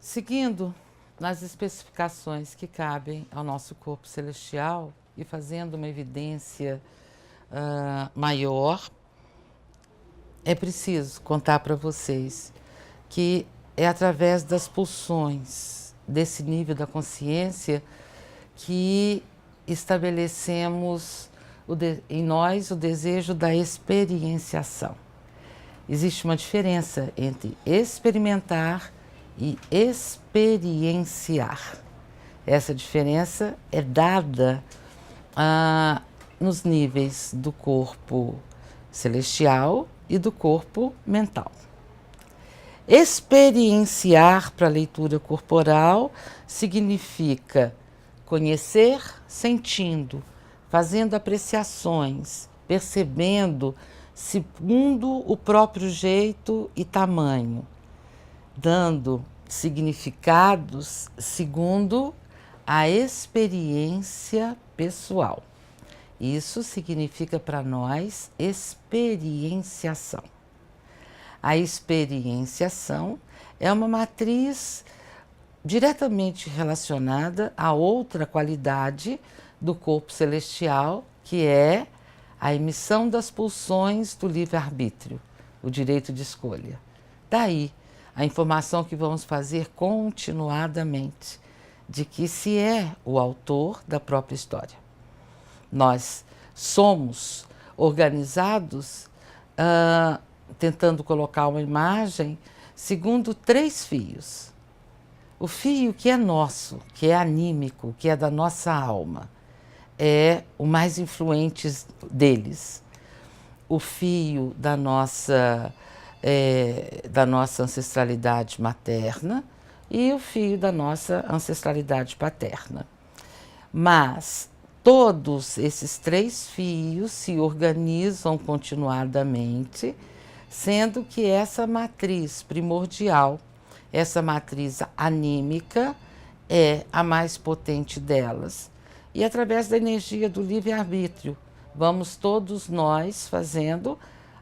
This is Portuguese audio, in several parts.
Seguindo nas especificações que cabem ao nosso corpo celestial e fazendo uma evidência maior, é preciso contar para vocês que é através das pulsões desse nível da consciência que estabelecemos em nós o desejo da experienciação. Existe uma diferença entre experimentar e experienciar. Essa diferença é dada nos níveis do corpo celestial e do corpo mental. Experienciar para a leitura corporal significa conhecer sentindo, fazendo apreciações, percebendo segundo o próprio jeito e tamanho, dando significados segundo a experiência pessoal. Isso significa para nós experienciação. A experienciação é uma matriz diretamente relacionada a outra qualidade do corpo celestial, que é a emissão das pulsões do livre-arbítrio, o direito de escolha. Daí a informação que vamos fazer continuadamente de que se é o autor da própria história. Nós somos organizados, tentando colocar uma imagem, segundo 3 fios. O fio que é nosso, que é anímico, que é da nossa alma, é o mais influente deles. O fio da nossa ancestralidade materna e o fio da nossa ancestralidade paterna. Mas todos esses 3 fios se organizam continuadamente, sendo que essa matriz primordial, essa matriz anímica, é a mais potente delas. E através da energia do livre-arbítrio, vamos todos nós fazendo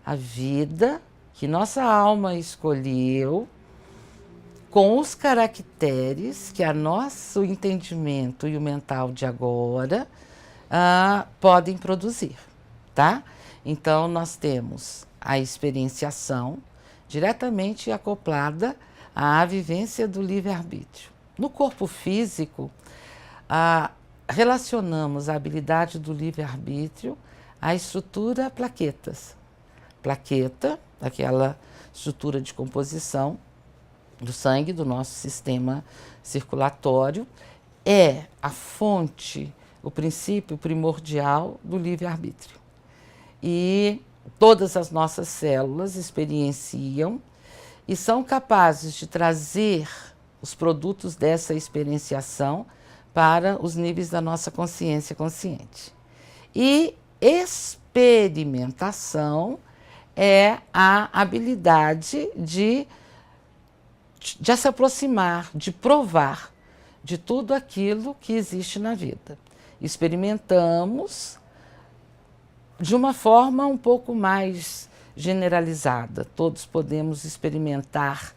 a vida que nossa alma escolheu, com os caracteres que o nosso entendimento e o mental de agora podem produzir, tá? Então, nós temos a experienciação diretamente acoplada à vivência do livre-arbítrio. No corpo físico, relacionamos a habilidade do livre-arbítrio à estrutura plaquetas. Plaqueta, aquela estrutura de composição do sangue do nosso sistema circulatório, é a fonte, o princípio primordial do livre-arbítrio. E todas as nossas células experienciam e são capazes de trazer os produtos dessa experienciação para os níveis da nossa consciência consciente. E experimentação é a habilidade de se aproximar, de provar de tudo aquilo que existe na vida. Experimentamos de uma forma um pouco mais generalizada. Todos podemos experimentar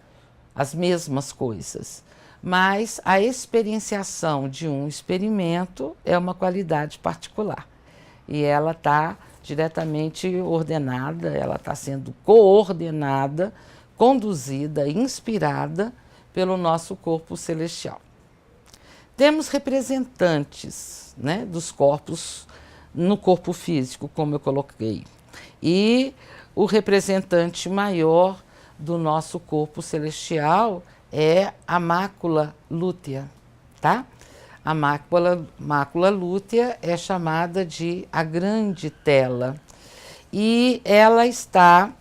as mesmas coisas, mas a experienciação de um experimento é uma qualidade particular e ela está diretamente ordenada, ela está sendo coordenada, conduzida, inspirada pelo nosso corpo celestial. Temos representantes, né, dos corpos no corpo físico, como eu coloquei, e o representante maior do nosso corpo celestial é a mácula lútea, tá? A mácula lútea é chamada de a grande tela e ela está,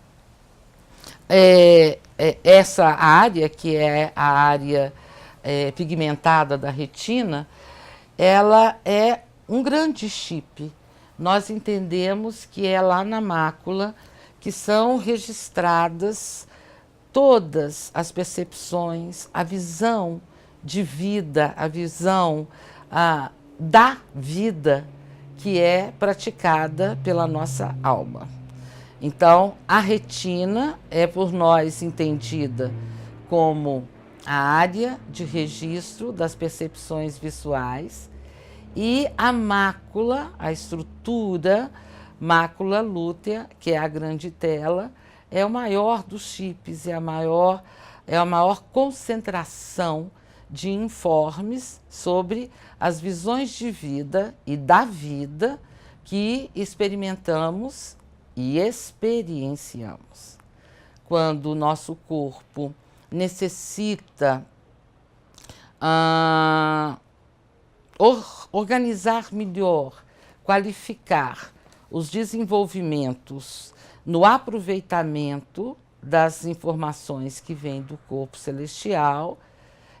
essa área, que é a área pigmentada da retina, ela é um grande chip. Nós entendemos que é lá na mácula que são registradas todas as percepções, a visão de vida, a visão da vida que é praticada pela nossa alma. Então, a retina é por nós entendida como a área de registro das percepções visuais, e a mácula, a estrutura mácula lútea, que é a grande tela, é o maior dos chips, é a maior concentração de informes sobre as visões de vida e da vida que experimentamos e experienciamos. Quando o nosso corpo necessita organizar melhor, qualificar os desenvolvimentos no aproveitamento das informações que vêm do corpo celestial,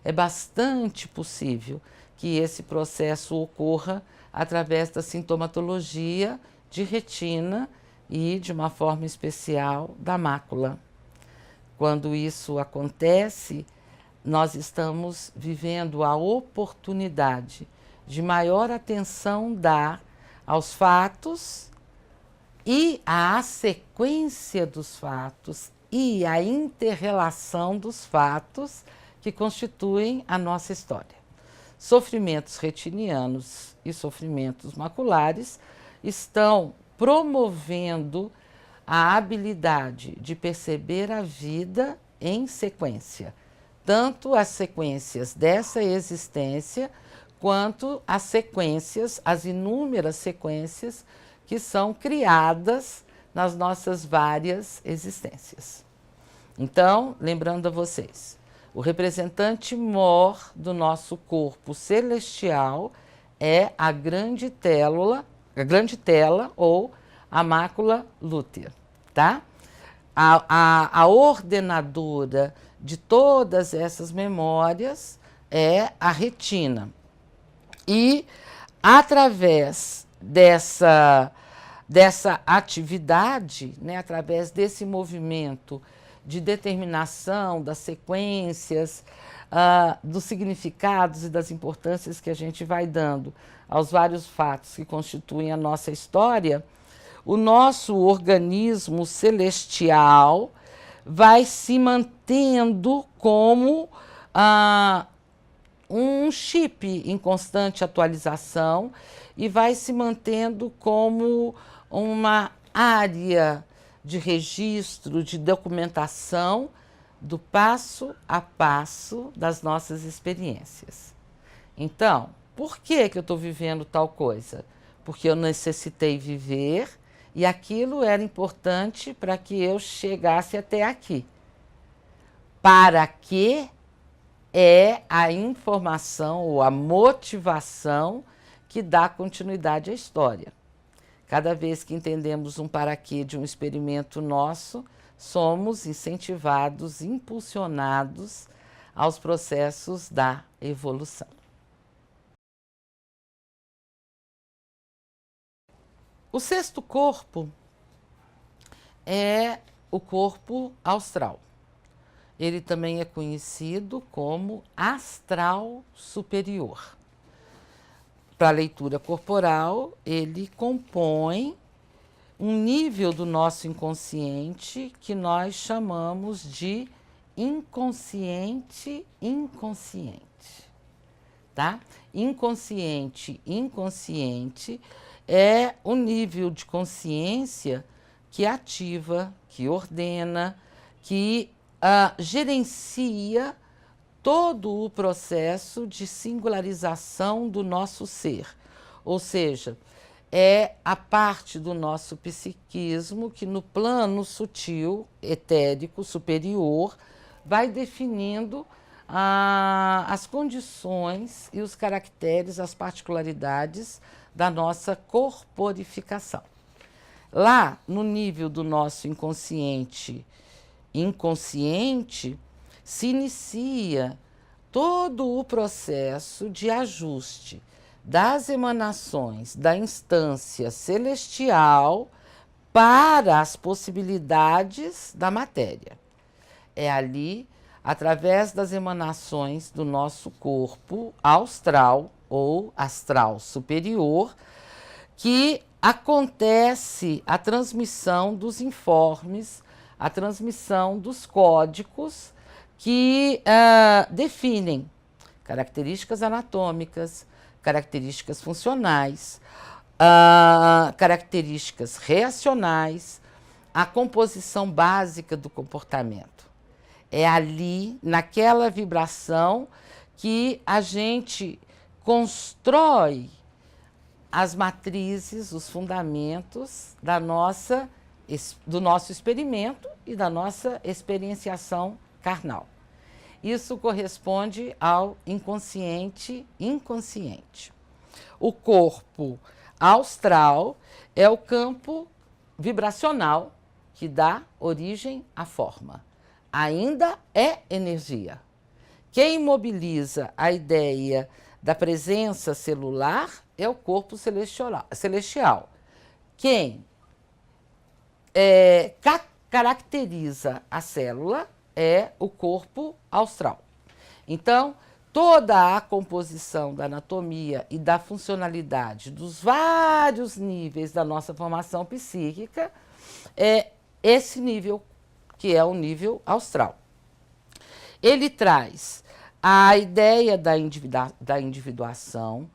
é bastante possível que esse processo ocorra através da sintomatologia de retina e, de uma forma especial, da mácula. Quando isso acontece, nós estamos vivendo a oportunidade de maior atenção dar aos fatos e à sequência dos fatos e à inter-relação dos fatos que constituem a nossa história. Sofrimentos retinianos e sofrimentos maculares estão promovendo a habilidade de perceber a vida em sequência, tanto as sequências dessa existência, quanto as sequências, as inúmeras sequências que são criadas nas nossas várias existências. Então, lembrando a vocês, o representante mor do nosso corpo celestial é a grande tela ou a mácula lútea, tá? A ordenadora de todas essas memórias é a retina. E, através dessa atividade, né, através desse movimento de determinação das sequências, dos significados e das importâncias que a gente vai dando aos vários fatos que constituem a nossa história, o nosso organismo celestial vai se mantendo como um chip em constante atualização e vai se mantendo como uma área de registro, de documentação do passo a passo das nossas experiências. Então, por que eu estou vivendo tal coisa? Porque eu necessitei viver e aquilo era importante para que eu chegasse até aqui. Para que é a informação ou a motivação que dá continuidade à história. Cada vez que entendemos um para quê de um experimento nosso, somos incentivados, impulsionados aos processos da evolução. O sexto corpo é o corpo austral. Ele também é conhecido como astral superior. Para a leitura corporal, ele compõe um nível do nosso inconsciente que nós chamamos de inconsciente inconsciente, tá? Inconsciente inconsciente é o nível de consciência que ativa, que ordena, que gerencia todo o processo de singularização do nosso ser. Ou seja, é a parte do nosso psiquismo que no plano sutil, etérico, superior, vai definindo as condições e os caracteres, as particularidades da nossa corporificação. Lá, no nível do nosso inconsciente inconsciente, se inicia todo o processo de ajuste das emanações da instância celestial para as possibilidades da matéria. É ali, através das emanações do nosso corpo austral ou astral superior, que acontece a transmissão dos informes, a transmissão dos códigos que definem características anatômicas, características funcionais, características reacionais, a composição básica do comportamento. É ali, naquela vibração, que a gente constrói as matrizes, os fundamentos do nosso experimento e da nossa experienciação carnal. Isso corresponde ao inconsciente inconsciente. O corpo astral é o campo vibracional que dá origem à forma. Ainda é energia. Quem mobiliza a ideia da presença celular é o corpo celestial. Quem caracteriza a célula é o corpo astral. Então, toda a composição da anatomia e da funcionalidade dos vários níveis da nossa formação psíquica é esse nível, que é o nível astral. Ele traz a ideia da individuação,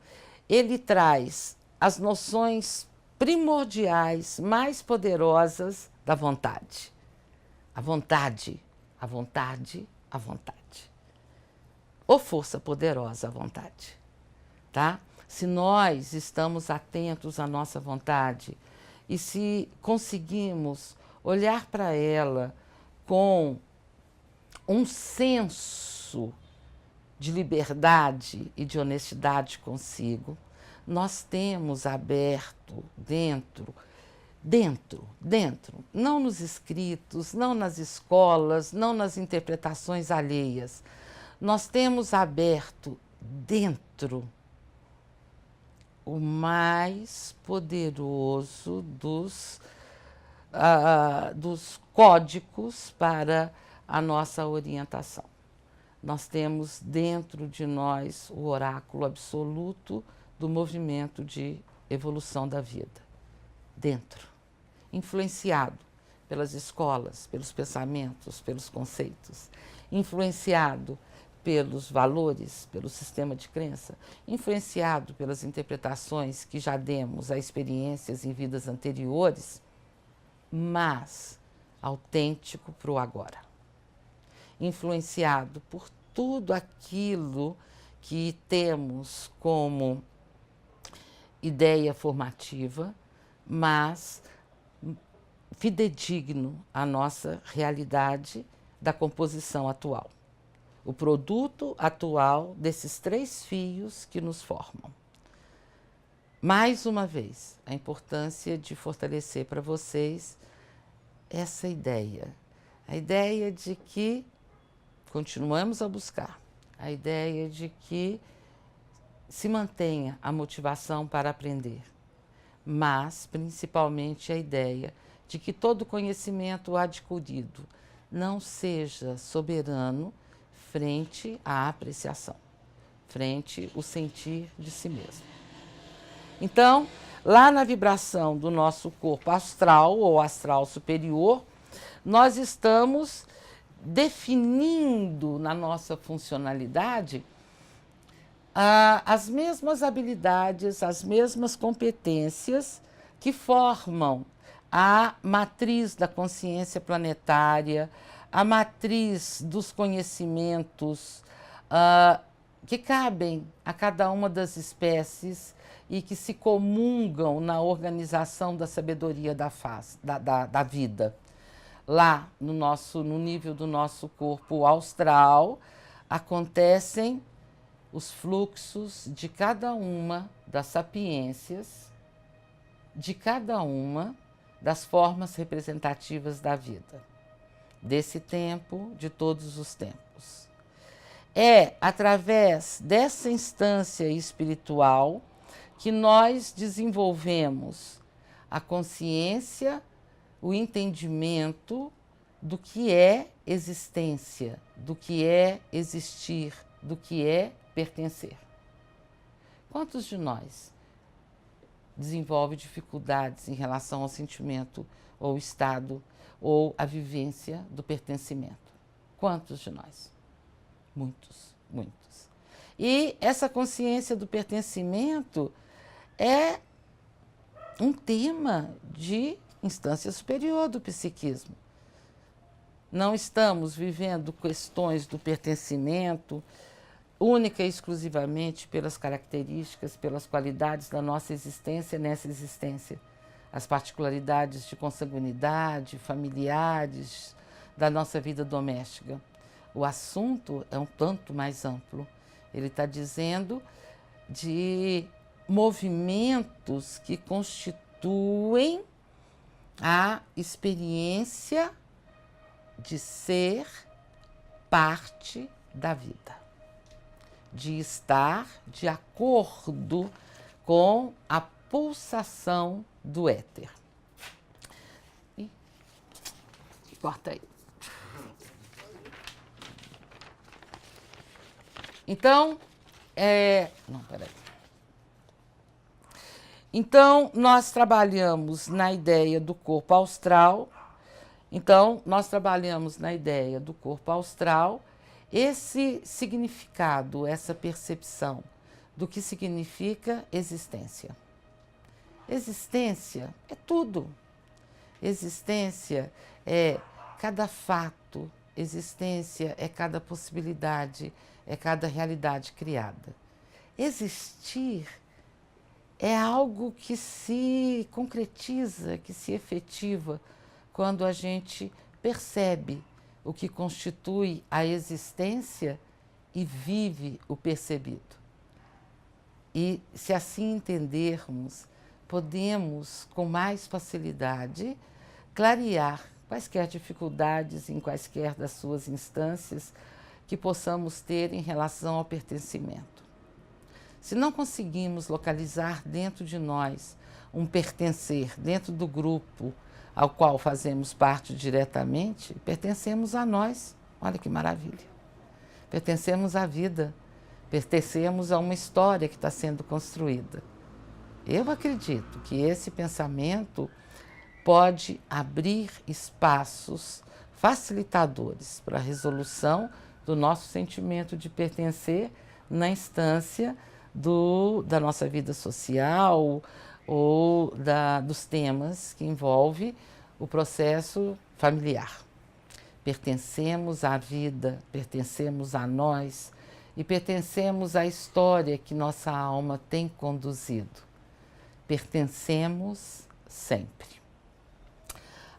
ele traz as noções primordiais, mais poderosas da vontade. A vontade, a vontade, a vontade. Ô força poderosa, a vontade, tá? Se nós estamos atentos à nossa vontade e se conseguimos olhar para ela com um senso de liberdade e de honestidade consigo, nós temos aberto dentro, não nos escritos, não nas escolas, não nas interpretações alheias, nós temos aberto dentro o mais poderoso dos códigos para a nossa orientação. Nós temos dentro de nós o oráculo absoluto do movimento de evolução da vida. Dentro. Influenciado pelas escolas, pelos pensamentos, pelos conceitos. Influenciado pelos valores, pelo sistema de crença. Influenciado pelas interpretações que já demos a experiências em vidas anteriores, mas autêntico para o agora. Influenciado por tudo aquilo que temos como ideia formativa, mas fidedigno à nossa realidade da composição atual. O produto atual desses 3 fios que nos formam. Mais uma vez, a importância de fortalecer para vocês essa ideia. A ideia de que continuamos a buscar, a ideia de que se mantenha a motivação para aprender, mas principalmente a ideia de que todo conhecimento adquirido não seja soberano frente à apreciação, frente ao sentir de si mesmo. Então, lá na vibração do nosso corpo astral ou astral superior, nós estamos definindo na nossa funcionalidade as mesmas habilidades, as mesmas competências que formam a matriz da consciência planetária, a matriz dos conhecimentos que cabem a cada uma das espécies e que se comungam na organização da sabedoria da vida. Lá no nível do nosso corpo astral, acontecem os fluxos de cada uma das sapiências, de cada uma das formas representativas da vida, desse tempo, de todos os tempos. É através dessa instância espiritual que nós desenvolvemos a consciência, o entendimento do que é existência, do que é existir, do que é pertencer. Quantos de nós desenvolve dificuldades em relação ao sentimento ou estado ou a vivência do pertencimento? Quantos de nós? Muitos, muitos. E essa consciência do pertencimento é um tema de instância superior do psiquismo. Não estamos vivendo questões do pertencimento única e exclusivamente pelas características, pelas qualidades da nossa existência nessa existência. As particularidades de consanguinidade, familiares, da nossa vida doméstica. O assunto é um tanto mais amplo. Ele está dizendo de movimentos que constituem a experiência de ser parte da vida, de estar de acordo com a pulsação do éter. E corta aí. Então, não, peraí. Então, nós trabalhamos na ideia do corpo austral. Então, nós trabalhamos na ideia do corpo austral esse significado, essa percepção do que significa existência. Existência é tudo. Existência é cada fato, existência é cada possibilidade, é cada realidade criada. Existir é algo que se concretiza, que se efetiva quando a gente percebe o que constitui a existência e vive o percebido. E se assim entendermos, podemos com mais facilidade clarear quaisquer dificuldades em quaisquer das suas instâncias que possamos ter em relação ao pertencimento. Se não conseguimos localizar dentro de nós um pertencer, dentro do grupo ao qual fazemos parte diretamente, pertencemos a nós. Olha que maravilha. Pertencemos à vida, pertencemos a uma história que está sendo construída. Eu acredito que esse pensamento pode abrir espaços facilitadores para a resolução do nosso sentimento de pertencer na instância da nossa vida social ou dos temas que envolvem o processo familiar. Pertencemos à vida, pertencemos a nós e pertencemos à história que nossa alma tem conduzido. Pertencemos sempre.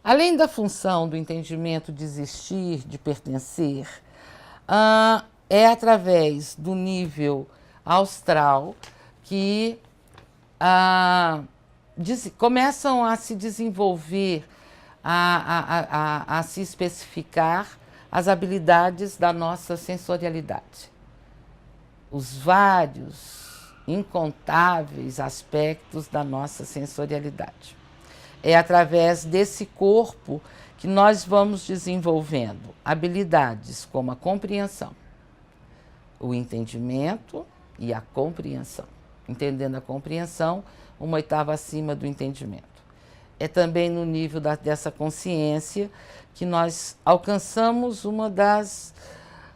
Além da função do entendimento de existir, de pertencer, é através do nível austral que começam a se desenvolver, a se especificar as habilidades da nossa sensorialidade. Os vários, incontáveis aspectos da nossa sensorialidade. É através desse corpo que nós vamos desenvolvendo habilidades como a compreensão, o entendimento e a compreensão. Entendendo a compreensão, uma oitava acima do entendimento. É também no nível dessa consciência que nós alcançamos uma das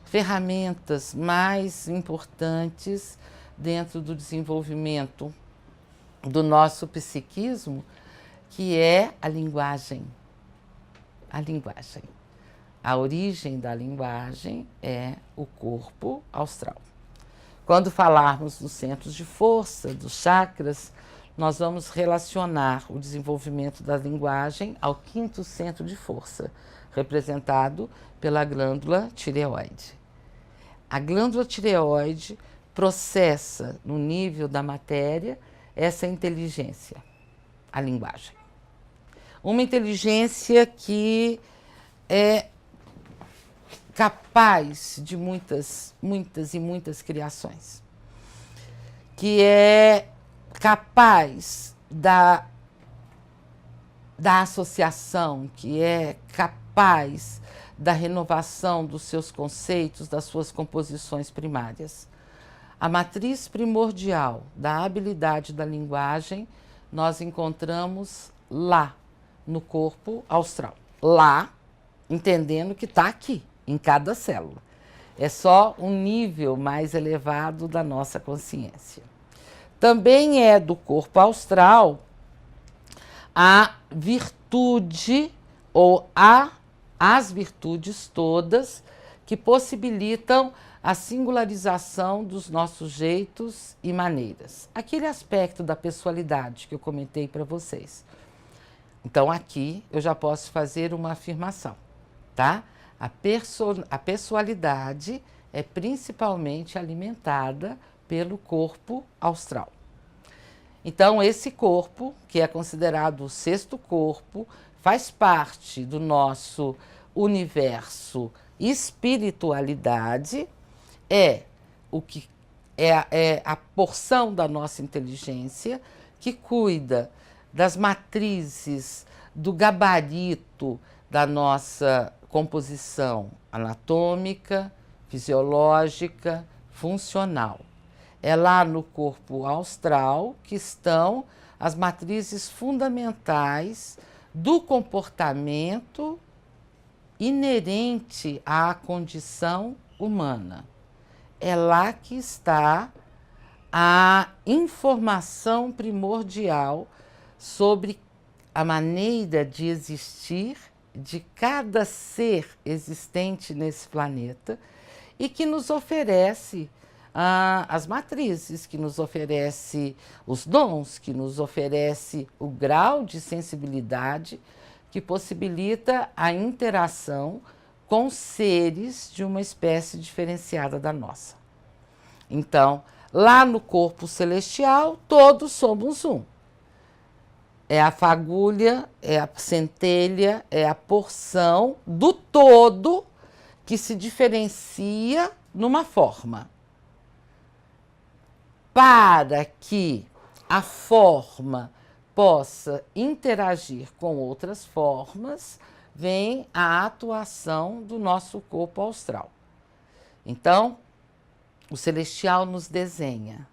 ferramentas mais importantes dentro do desenvolvimento do nosso psiquismo, que é a linguagem. A linguagem. A origem da linguagem é o corpo austral. Quando falarmos dos centros de força, dos chakras, nós vamos relacionar o desenvolvimento da linguagem ao quinto centro de força, representado pela glândula tireoide. A glândula tireoide processa, no nível da matéria, essa inteligência, a linguagem. Uma inteligência que é capaz de muitas e muitas criações, que é capaz da associação, que é capaz da renovação dos seus conceitos, das suas composições primárias. A matriz primordial da habilidade da linguagem nós encontramos lá, no corpo austral. Lá, entendendo que está aqui, em cada célula. É só um nível mais elevado da nossa consciência. Também é do corpo astral a virtude ou as virtudes todas que possibilitam a singularização dos nossos jeitos e maneiras. Aquele aspecto da pessoalidade que eu comentei para vocês. Então aqui eu já posso fazer uma afirmação, tá? A pessoalidade é principalmente alimentada pelo corpo astral. Então esse corpo, que é considerado o sexto corpo, faz parte do nosso universo espiritualidade, é a porção da nossa inteligência que cuida das matrizes, do gabarito da nossa composição anatômica, fisiológica, funcional. É lá no corpo astral que estão as matrizes fundamentais do comportamento inerente à condição humana. É lá que está a informação primordial sobre a maneira de existir de cada ser existente nesse planeta e que nos oferece as matrizes, que nos oferece os dons, que nos oferece o grau de sensibilidade que possibilita a interação com seres de uma espécie diferenciada da nossa. Então, lá no corpo celestial, todos somos um. É a fagulha, é a centelha, é a porção do todo que se diferencia numa forma. Para que a forma possa interagir com outras formas, vem a atuação do nosso corpo astral. Então, o celestial nos desenha,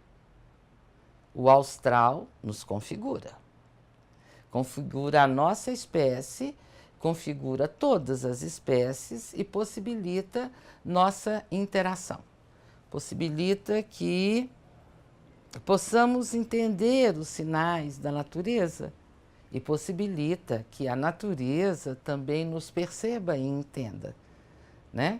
o astral nos configura. Configura a nossa espécie, configura todas as espécies e possibilita nossa interação. Possibilita que possamos entender os sinais da natureza e possibilita que a natureza também nos perceba e entenda, né?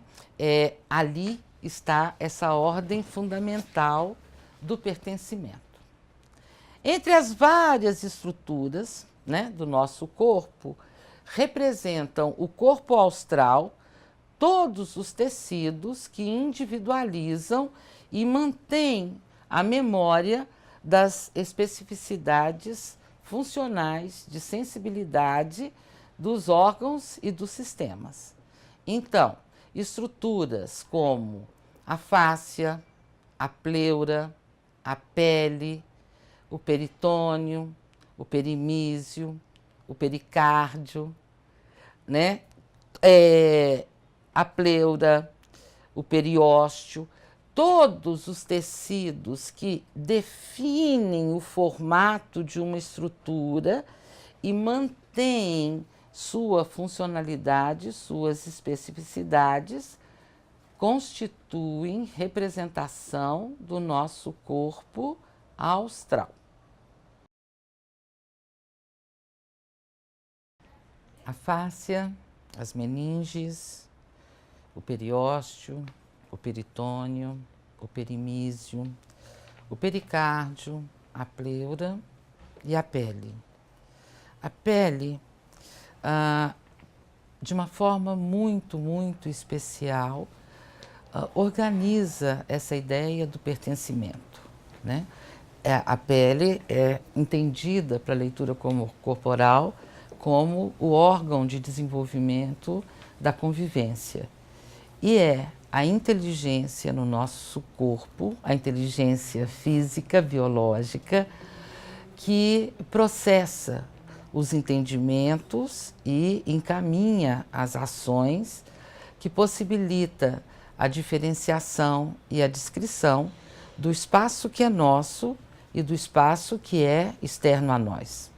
Ali está essa ordem fundamental do pertencimento. Entre as várias estruturas, né, do nosso corpo, representam o corpo astral todos os tecidos que individualizam e mantêm a memória das especificidades funcionais de sensibilidade dos órgãos e dos sistemas. Então, estruturas como a fáscia, a pleura, a pele, o peritônio, o perimísio, o pericárdio, né? A pleura, o periósteo, todos os tecidos que definem o formato de uma estrutura e mantêm sua funcionalidade, suas especificidades, constituem representação do nosso corpo astral. A fáscia, as meninges, o periósteo, o peritônio, o perimísio, o pericárdio, a pleura e a pele. A pele, de uma forma muito, muito especial, organiza essa ideia do pertencimento, né? A pele é entendida para a leitura corporal como o órgão de desenvolvimento da convivência. E é a inteligência no nosso corpo, a inteligência física, biológica, que processa os entendimentos e encaminha as ações que possibilita a diferenciação e a descrição do espaço que é nosso e do espaço que é externo a nós.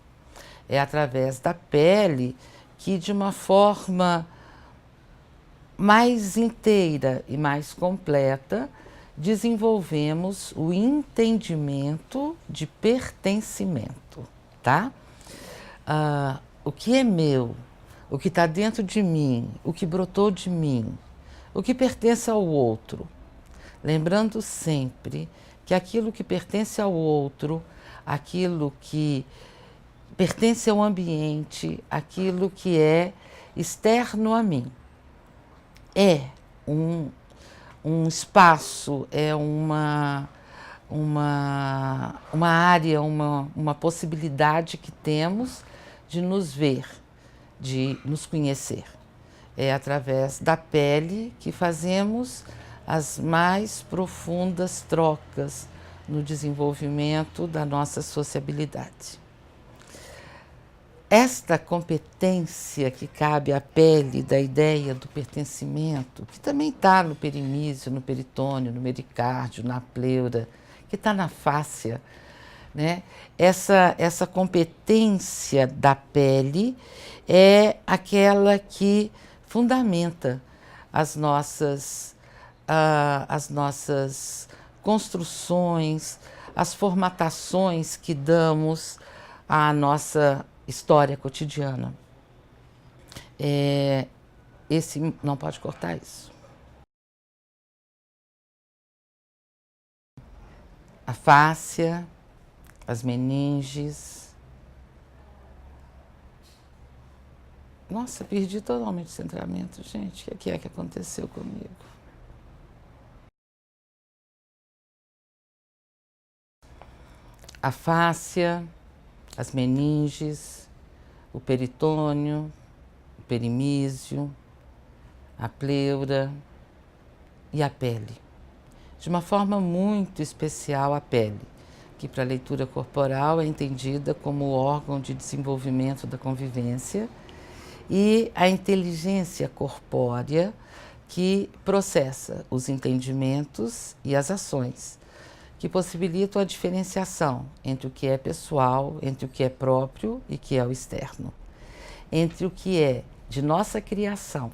É através da pele que, de uma forma mais inteira e mais completa, desenvolvemos o entendimento de pertencimento, tá? O que é meu, o que está dentro de mim, o que brotou de mim, o que pertence ao outro. Lembrando sempre que aquilo que pertence ao outro, aquilo que pertence ao ambiente, aquilo que é externo a mim, é um espaço, é uma área, uma possibilidade que temos de nos ver, de nos conhecer. É através da pele que fazemos as mais profundas trocas no desenvolvimento da nossa sociabilidade. Esta competência que cabe à pele da ideia do pertencimento, que também está no perimísio, no peritônio, no mericárdio, na pleura, que está na fáscia, né? Essa competência da pele é aquela que fundamenta as nossas construções, as formatações que damos à nossa história cotidiana. Esse não pode cortar isso. A fáscia, as meninges. Nossa, perdi totalmente o centramento, gente. O que é que aconteceu comigo? A fáscia, as meninges, o peritônio, o perimísio, a pleura e a pele. De uma forma muito especial, a pele, que para a leitura corporal é entendida como o órgão de desenvolvimento da convivência, e a inteligência corpórea que processa os entendimentos e as ações, que possibilitam a diferenciação entre o que é pessoal, entre o que é próprio e o que é o externo, entre o que é de nossa criação,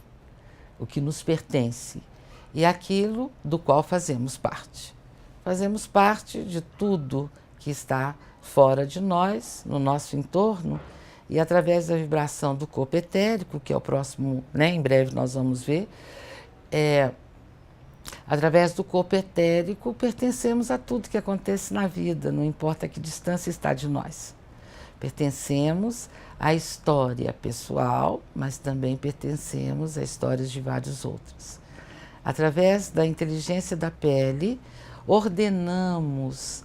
o que nos pertence, e aquilo do qual fazemos parte. Fazemos parte de tudo que está fora de nós, no nosso entorno, e através da vibração do corpo etérico, que é o próximo, né, em breve nós vamos ver, através do corpo etérico pertencemos a tudo que acontece na vida, não importa que distância está de nós. Pertencemos à história pessoal, mas também pertencemos a histórias de vários outros. Através da inteligência da pele, ordenamos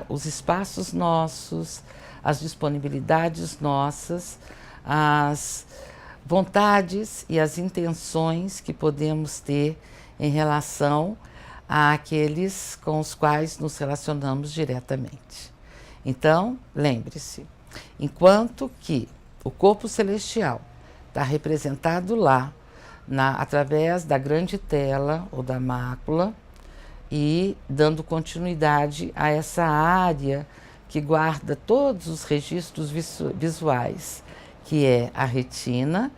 os espaços nossos, as disponibilidades nossas, as vontades e as intenções que podemos ter em relação àqueles com os quais nos relacionamos diretamente. Então, lembre-se, enquanto que o corpo celestial está representado lá, através da grande tela ou da mácula, e dando continuidade a essa área que guarda todos os registros visuais, que é a retina.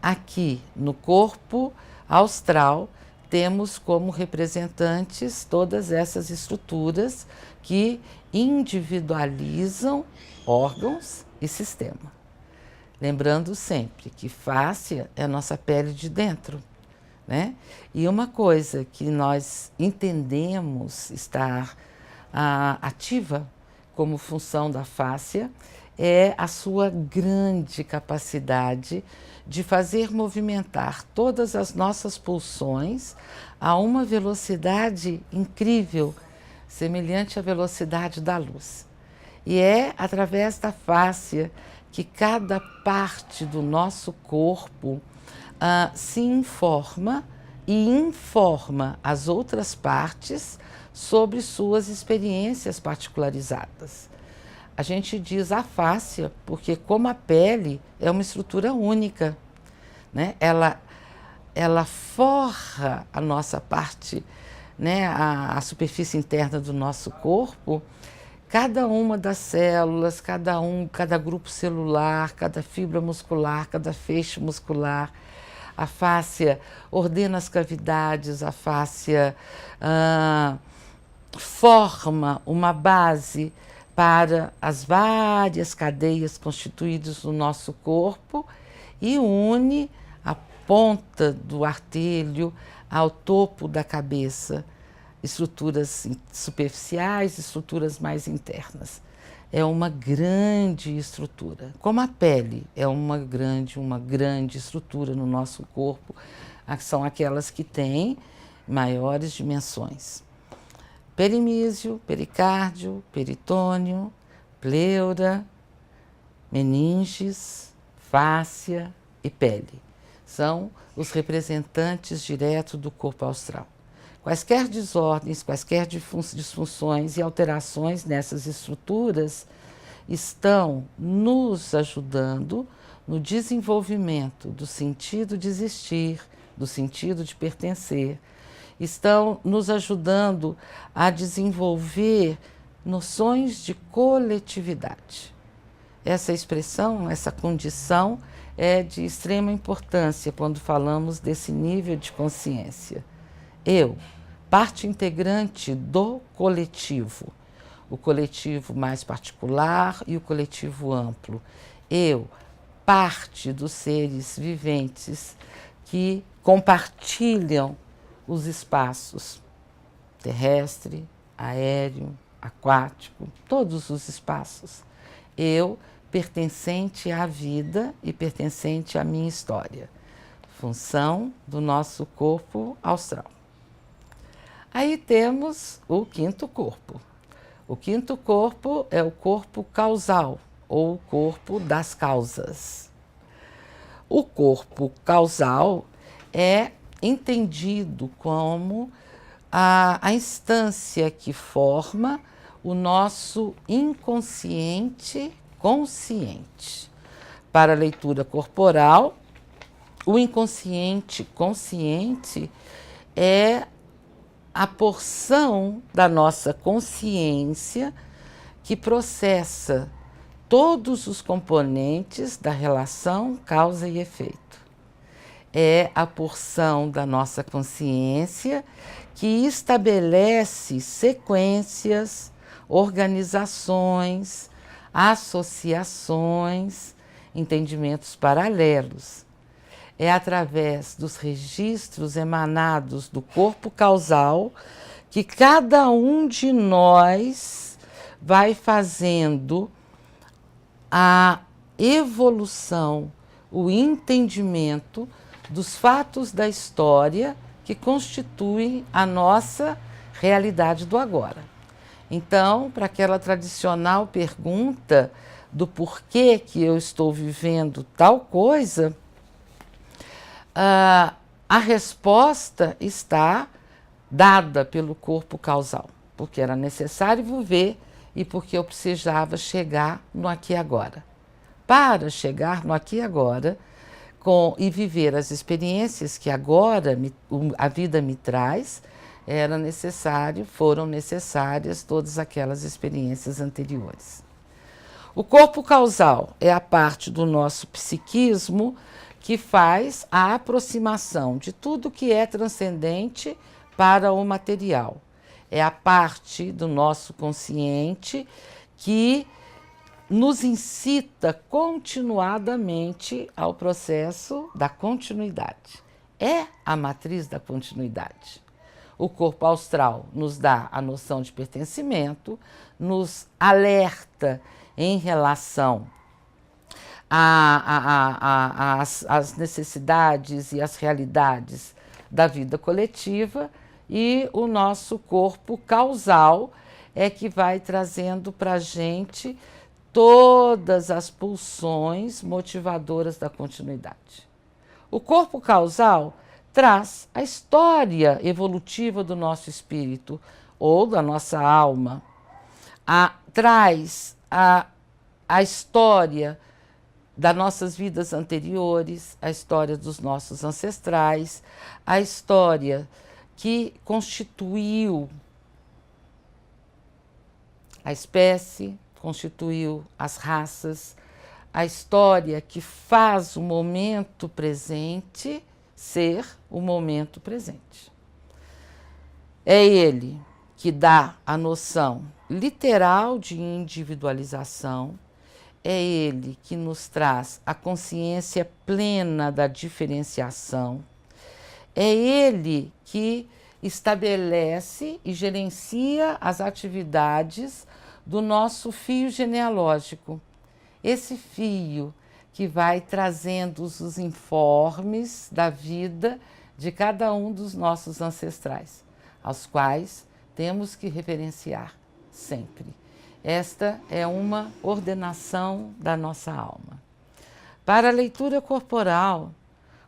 Aqui no corpo austral temos como representantes todas essas estruturas que individualizam órgãos e sistema. Lembrando sempre que fáscia é a nossa pele de dentro, né? E uma coisa que nós entendemos estar ativa como função da fáscia é a sua grande capacidade de fazer movimentar todas as nossas pulsões a uma velocidade incrível, semelhante à velocidade da luz. E é através da fáscia que cada parte do nosso corpo se informa e informa as outras partes sobre suas experiências particularizadas. A gente diz a fáscia porque, como a pele é uma estrutura única, né? Ela forra a nossa parte, né? A superfície interna do nosso corpo. Cada uma das células, cada grupo celular, cada fibra muscular, cada feixe muscular, A fáscia ordena as cavidades, a fáscia forma uma base para as várias cadeias constituídas no nosso corpo e une a ponta do artelho ao topo da cabeça, estruturas superficiais, estruturas mais internas. É uma grande estrutura, como a pele é uma grande estrutura no nosso corpo, são aquelas que têm maiores dimensões. Perimísio, pericárdio, peritônio, pleura, meninges, fáscia e pele. São os representantes diretos do corpo astral. Quaisquer desordens, quaisquer disfunções e alterações nessas estruturas estão nos ajudando no desenvolvimento do sentido de existir, do sentido de pertencer, estão nos ajudando a desenvolver noções de coletividade. Essa expressão, essa condição é de extrema importância quando falamos desse nível de consciência. Eu, parte integrante do coletivo, o coletivo mais particular e o coletivo amplo. Eu, parte dos seres viventes que compartilham os espaços terrestre, aéreo, aquático, todos os espaços. Eu, pertencente à vida e pertencente à minha história. Função do nosso corpo astral. Aí temos o quinto corpo. O quinto corpo é o corpo causal, ou o corpo das causas. O corpo causal é entendido como a instância que forma o nosso inconsciente consciente. Para a leitura corporal, o inconsciente consciente é a porção da nossa consciência que processa todos os componentes da relação causa e efeito. É a porção da nossa consciência que estabelece sequências, organizações, associações, entendimentos paralelos. É através dos registros emanados do corpo causal que cada um de nós vai fazendo a evolução, o entendimento dos fatos da história que constituem a nossa realidade do agora. Então, para aquela tradicional pergunta do porquê que eu estou vivendo tal coisa, a resposta está dada pelo corpo causal, porque era necessário viver e porque eu precisava chegar no aqui e agora. Para chegar no aqui e agora e viver as experiências que agora a vida me traz, foram necessárias todas aquelas experiências anteriores. O corpo causal é a parte do nosso psiquismo que faz a aproximação de tudo que é transcendente para o material. É a parte do nosso consciente que nos incita continuadamente ao processo da continuidade. É a matriz da continuidade. O corpo astral nos dá a noção de pertencimento, nos alerta em relação às necessidades e às realidades da vida coletiva, e o nosso corpo causal é que vai trazendo para a gente todas as pulsões motivadoras da continuidade. O corpo causal traz a história evolutiva do nosso espírito ou da nossa alma, traz a história das nossas vidas anteriores, a história dos nossos ancestrais, a história que constituiu a espécie, constituiu as raças, a história que faz o momento presente ser o momento presente. É ele que dá a noção literal de individualização, é ele que nos traz a consciência plena da diferenciação, é ele que estabelece e gerencia as atividades do nosso fio genealógico. Esse fio que vai trazendo os informes da vida de cada um dos nossos ancestrais, aos quais temos que reverenciar sempre. Esta é uma ordenação da nossa alma. Para a leitura corporal,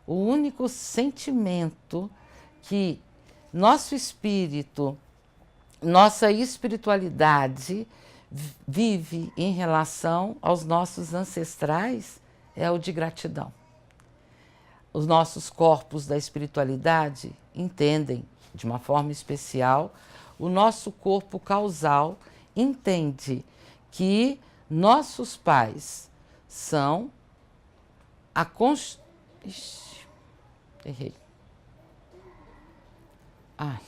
o único sentimento que nosso espírito, nossa espiritualidade vive em relação aos nossos ancestrais é o de gratidão. Os nossos corpos da espiritualidade entendem, de uma forma especial, o nosso corpo causal entende que nossos pais são a errei. Ai.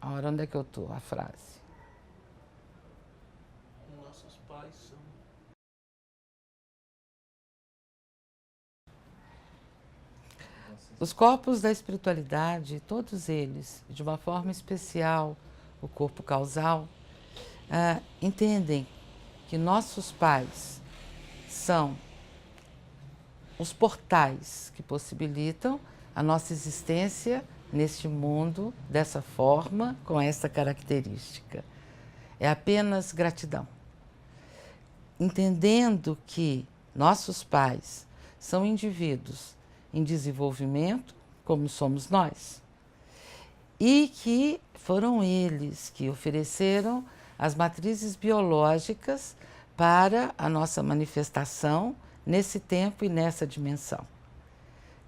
Ora, onde é que eu tô? A frase. Nossos pais são. Os corpos da espiritualidade, todos eles, de uma forma especial, o corpo causal, entendem que nossos pais são os portais que possibilitam a nossa existência neste mundo dessa forma, com essa característica. É apenas gratidão. Entendendo que nossos pais são indivíduos em desenvolvimento, como somos nós, e que foram eles que ofereceram as matrizes biológicas para a nossa manifestação nesse tempo e nessa dimensão.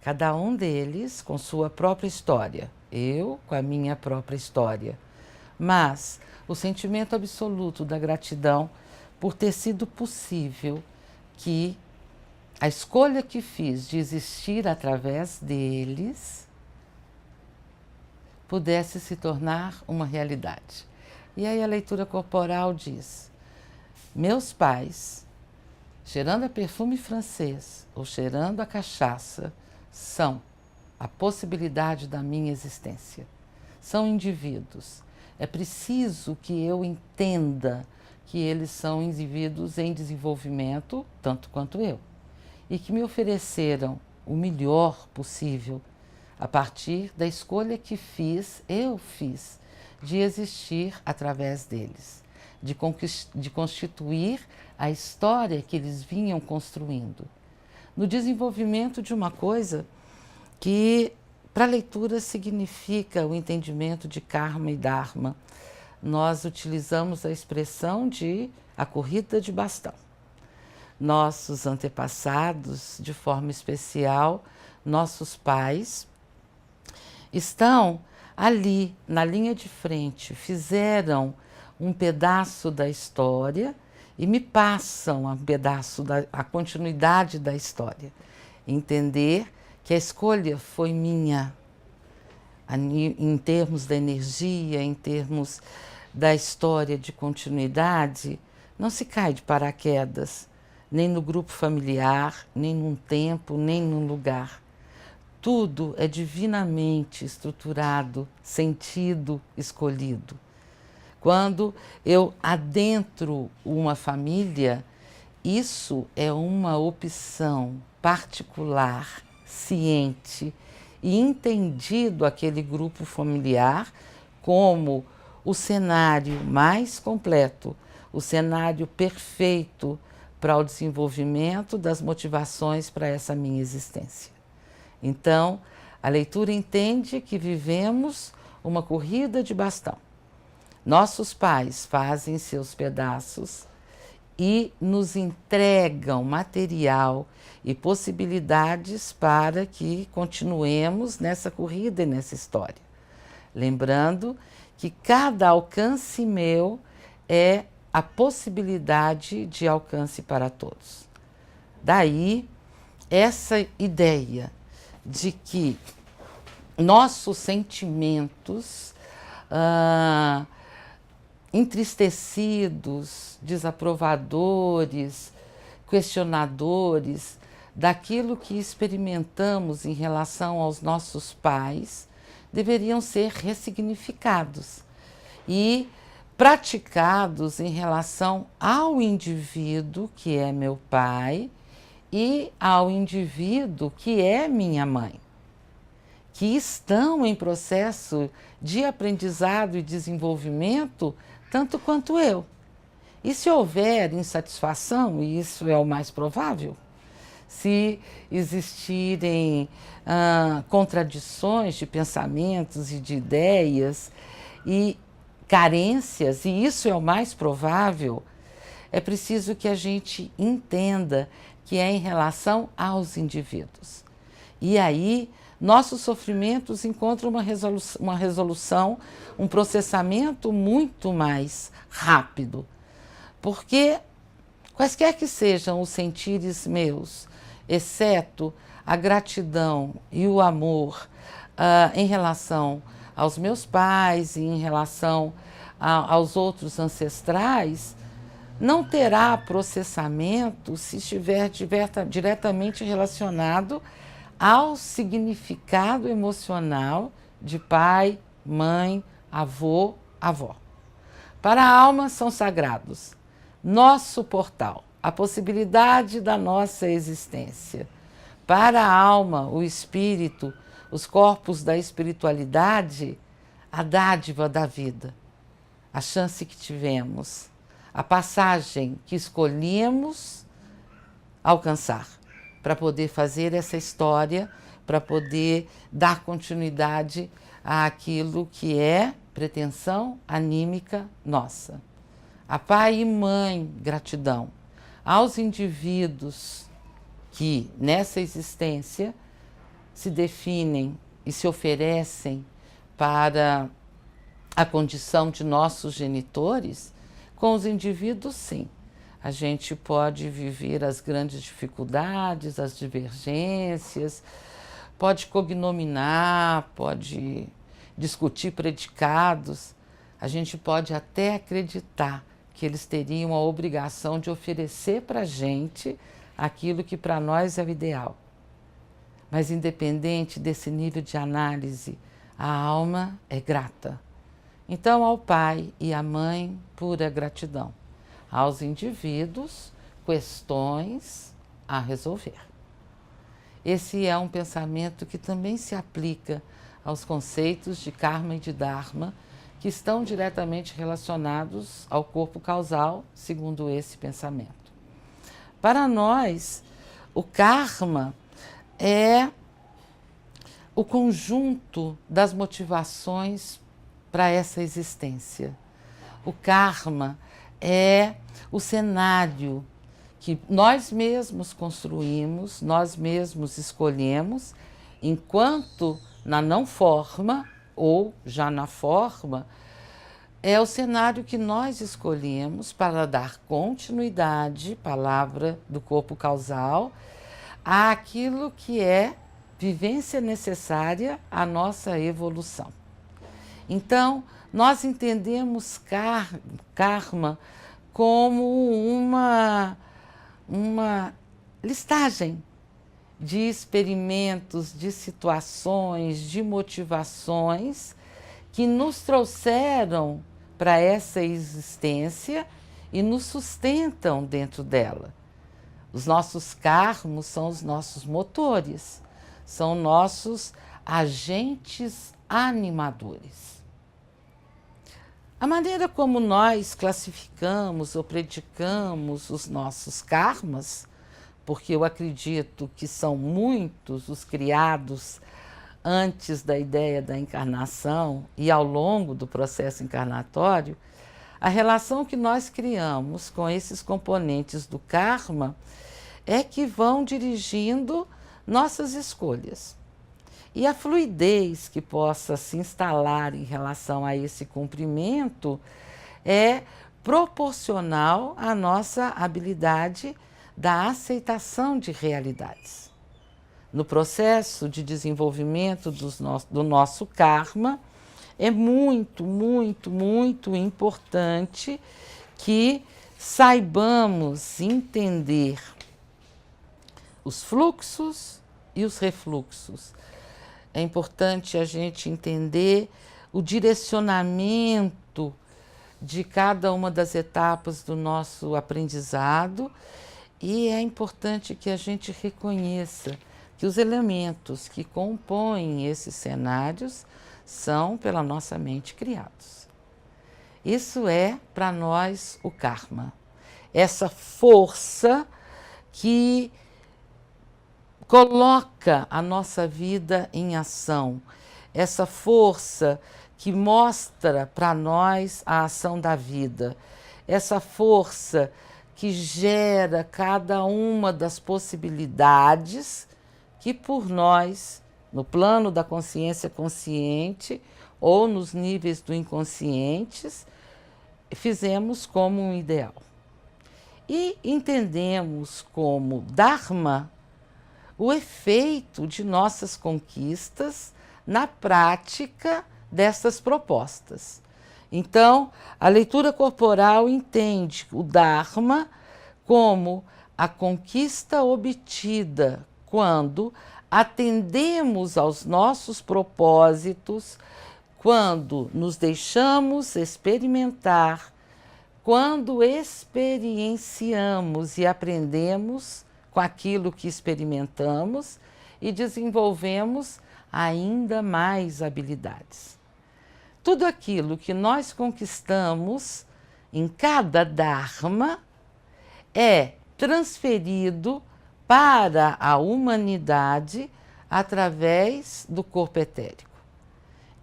Cada um deles com sua própria história, eu com a minha própria história. Mas o sentimento absoluto da gratidão por ter sido possível que a escolha que fiz de existir através deles pudesse se tornar uma realidade. E aí a leitura corporal diz: meus pais, cheirando a perfume francês ou cheirando a cachaça, são a possibilidade da minha existência. São indivíduos. É preciso que eu entenda que eles são indivíduos em desenvolvimento, tanto quanto eu, e que me ofereceram o melhor possível a partir da escolha que eu fiz, de existir através deles, de constituir a história que eles vinham construindo, no desenvolvimento de uma coisa que, para a leitura, significa o entendimento de karma e dharma. Nós utilizamos a expressão de a corrida de bastão. Nossos antepassados, de forma especial, nossos pais, estão ali na linha de frente, fizeram um pedaço da história e me passam um pedaço a continuidade da história. Entender que a escolha foi minha, em termos da energia, em termos da história de continuidade, não se cai de paraquedas, nem no grupo familiar, nem num tempo, nem num lugar. Tudo é divinamente estruturado, sentido, escolhido. Quando eu adentro uma família, isso é uma opção particular, ciente e entendido aquele grupo familiar como o cenário mais completo, o cenário perfeito para o desenvolvimento das motivações para essa minha existência. Então, a leitura entende que vivemos uma corrida de bastão. Nossos pais fazem seus pedaços e nos entregam material e possibilidades para que continuemos nessa corrida e nessa história. Lembrando que cada alcance meu é a possibilidade de alcance para todos. Daí essa ideia de que nossos sentimentos entristecidos, desaprovadores, questionadores daquilo que experimentamos em relação aos nossos pais deveriam ser ressignificados e praticados em relação ao indivíduo que é meu pai e ao indivíduo que é minha mãe, que estão em processo de aprendizado e desenvolvimento tanto quanto eu. E se houver insatisfação, e isso é o mais provável, se existirem contradições de pensamentos e de ideias e carências, e isso é o mais provável, é preciso que a gente entenda que é em relação aos indivíduos. E aí, nossos sofrimentos encontram uma resolução, um processamento muito mais rápido. Porque, quaisquer que sejam os sentires meus, exceto a gratidão e o amor em relação aos meus pais e em relação aos outros ancestrais, não terá processamento se estiver diretamente relacionado ao significado emocional de pai, mãe, avô, avó. Para a alma são sagrados, nosso portal, a possibilidade da nossa existência. Para a alma, o espírito, os corpos da espiritualidade, a dádiva da vida, a chance que tivemos, a passagem que escolhemos alcançar para poder fazer essa história, para poder dar continuidade àquilo que é pretensão anímica nossa. A pai e mãe, gratidão. Aos indivíduos que nessa existência se definem e se oferecem para a condição de nossos genitores, com os indivíduos, sim. A gente pode viver as grandes dificuldades, as divergências, pode cognominar, pode discutir predicados, a gente pode até acreditar que eles teriam a obrigação de oferecer para a gente aquilo que para nós é o ideal. Mas independente desse nível de análise, a alma é grata. Então, ao pai e à mãe, pura gratidão. Aos indivíduos, questões a resolver. Esse é um pensamento que também se aplica aos conceitos de karma e de dharma, que estão diretamente relacionados ao corpo causal, segundo esse pensamento. Para nós, o karma é o conjunto das motivações para essa existência. O karma é o cenário que nós mesmos construímos, nós mesmos escolhemos, enquanto na não forma ou já na forma, é o cenário que nós escolhemos para dar continuidade, palavra do corpo causal, àquilo que é vivência necessária à nossa evolução. Então, nós entendemos karma como uma listagem de experimentos, de situações, de motivações que nos trouxeram para essa existência e nos sustentam dentro dela. Os nossos karmos são os nossos motores, são nossos agentes animadores. A maneira como nós classificamos ou predicamos os nossos karmas, porque eu acredito que são muitos os criados antes da ideia da encarnação e ao longo do processo encarnatório, a relação que nós criamos com esses componentes do karma é que vão dirigindo nossas escolhas. E a fluidez que possa se instalar em relação a esse cumprimento é proporcional à nossa habilidade da aceitação de realidades. No processo de desenvolvimento do nosso karma, é muito, muito, muito importante que saibamos entender os fluxos e os refluxos. É importante a gente entender o direcionamento de cada uma das etapas do nosso aprendizado e é importante que a gente reconheça que os elementos que compõem esses cenários são pela nossa mente criados. Isso é para nós o karma, essa força que coloca a nossa vida em ação, essa força que mostra para nós a ação da vida, essa força que gera cada uma das possibilidades que por nós, no plano da consciência consciente ou nos níveis do inconscientes, fizemos como um ideal. E entendemos como Dharma o efeito de nossas conquistas na prática dessas propostas. Então, a leitura corporal entende o Dharma como a conquista obtida quando atendemos aos nossos propósitos, quando nos deixamos experimentar, quando experienciamos e aprendemos com aquilo que experimentamos e desenvolvemos ainda mais habilidades. Tudo aquilo que nós conquistamos em cada Dharma é transferido para a humanidade através do corpo etérico.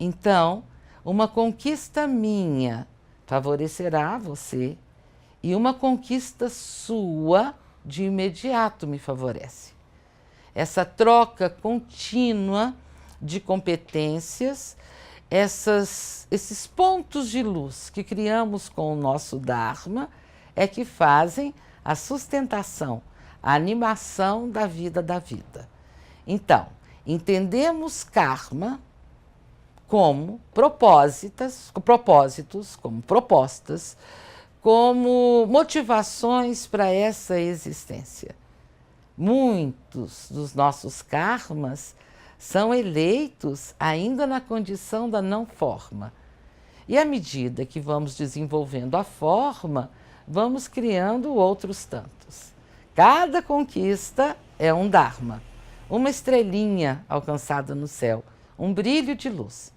Então, uma conquista minha favorecerá você e uma conquista sua de imediato me favorece. Essa troca contínua de competências, esses pontos de luz que criamos com o nosso Dharma é que fazem a sustentação, a animação da vida da vida. Então, entendemos karma como propósitos, como propostas, como motivações para essa existência. Muitos dos nossos karmas são eleitos ainda na condição da não forma. E à medida que vamos desenvolvendo a forma, vamos criando outros tantos. Cada conquista é um Dharma, uma estrelinha alcançada no céu, um brilho de luz.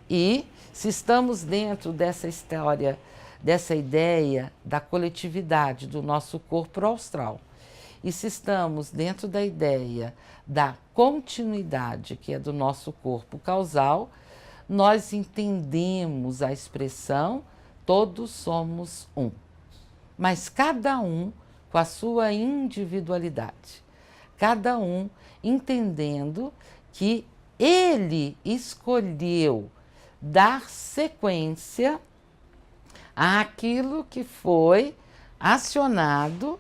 E se estamos dentro dessa história, dessa ideia da coletividade do nosso corpo austral, e se estamos dentro da ideia da continuidade, que é do nosso corpo causal, nós entendemos a expressão todos somos um, mas cada um com a sua individualidade, cada um entendendo que ele escolheu dar sequência àquilo que foi acionado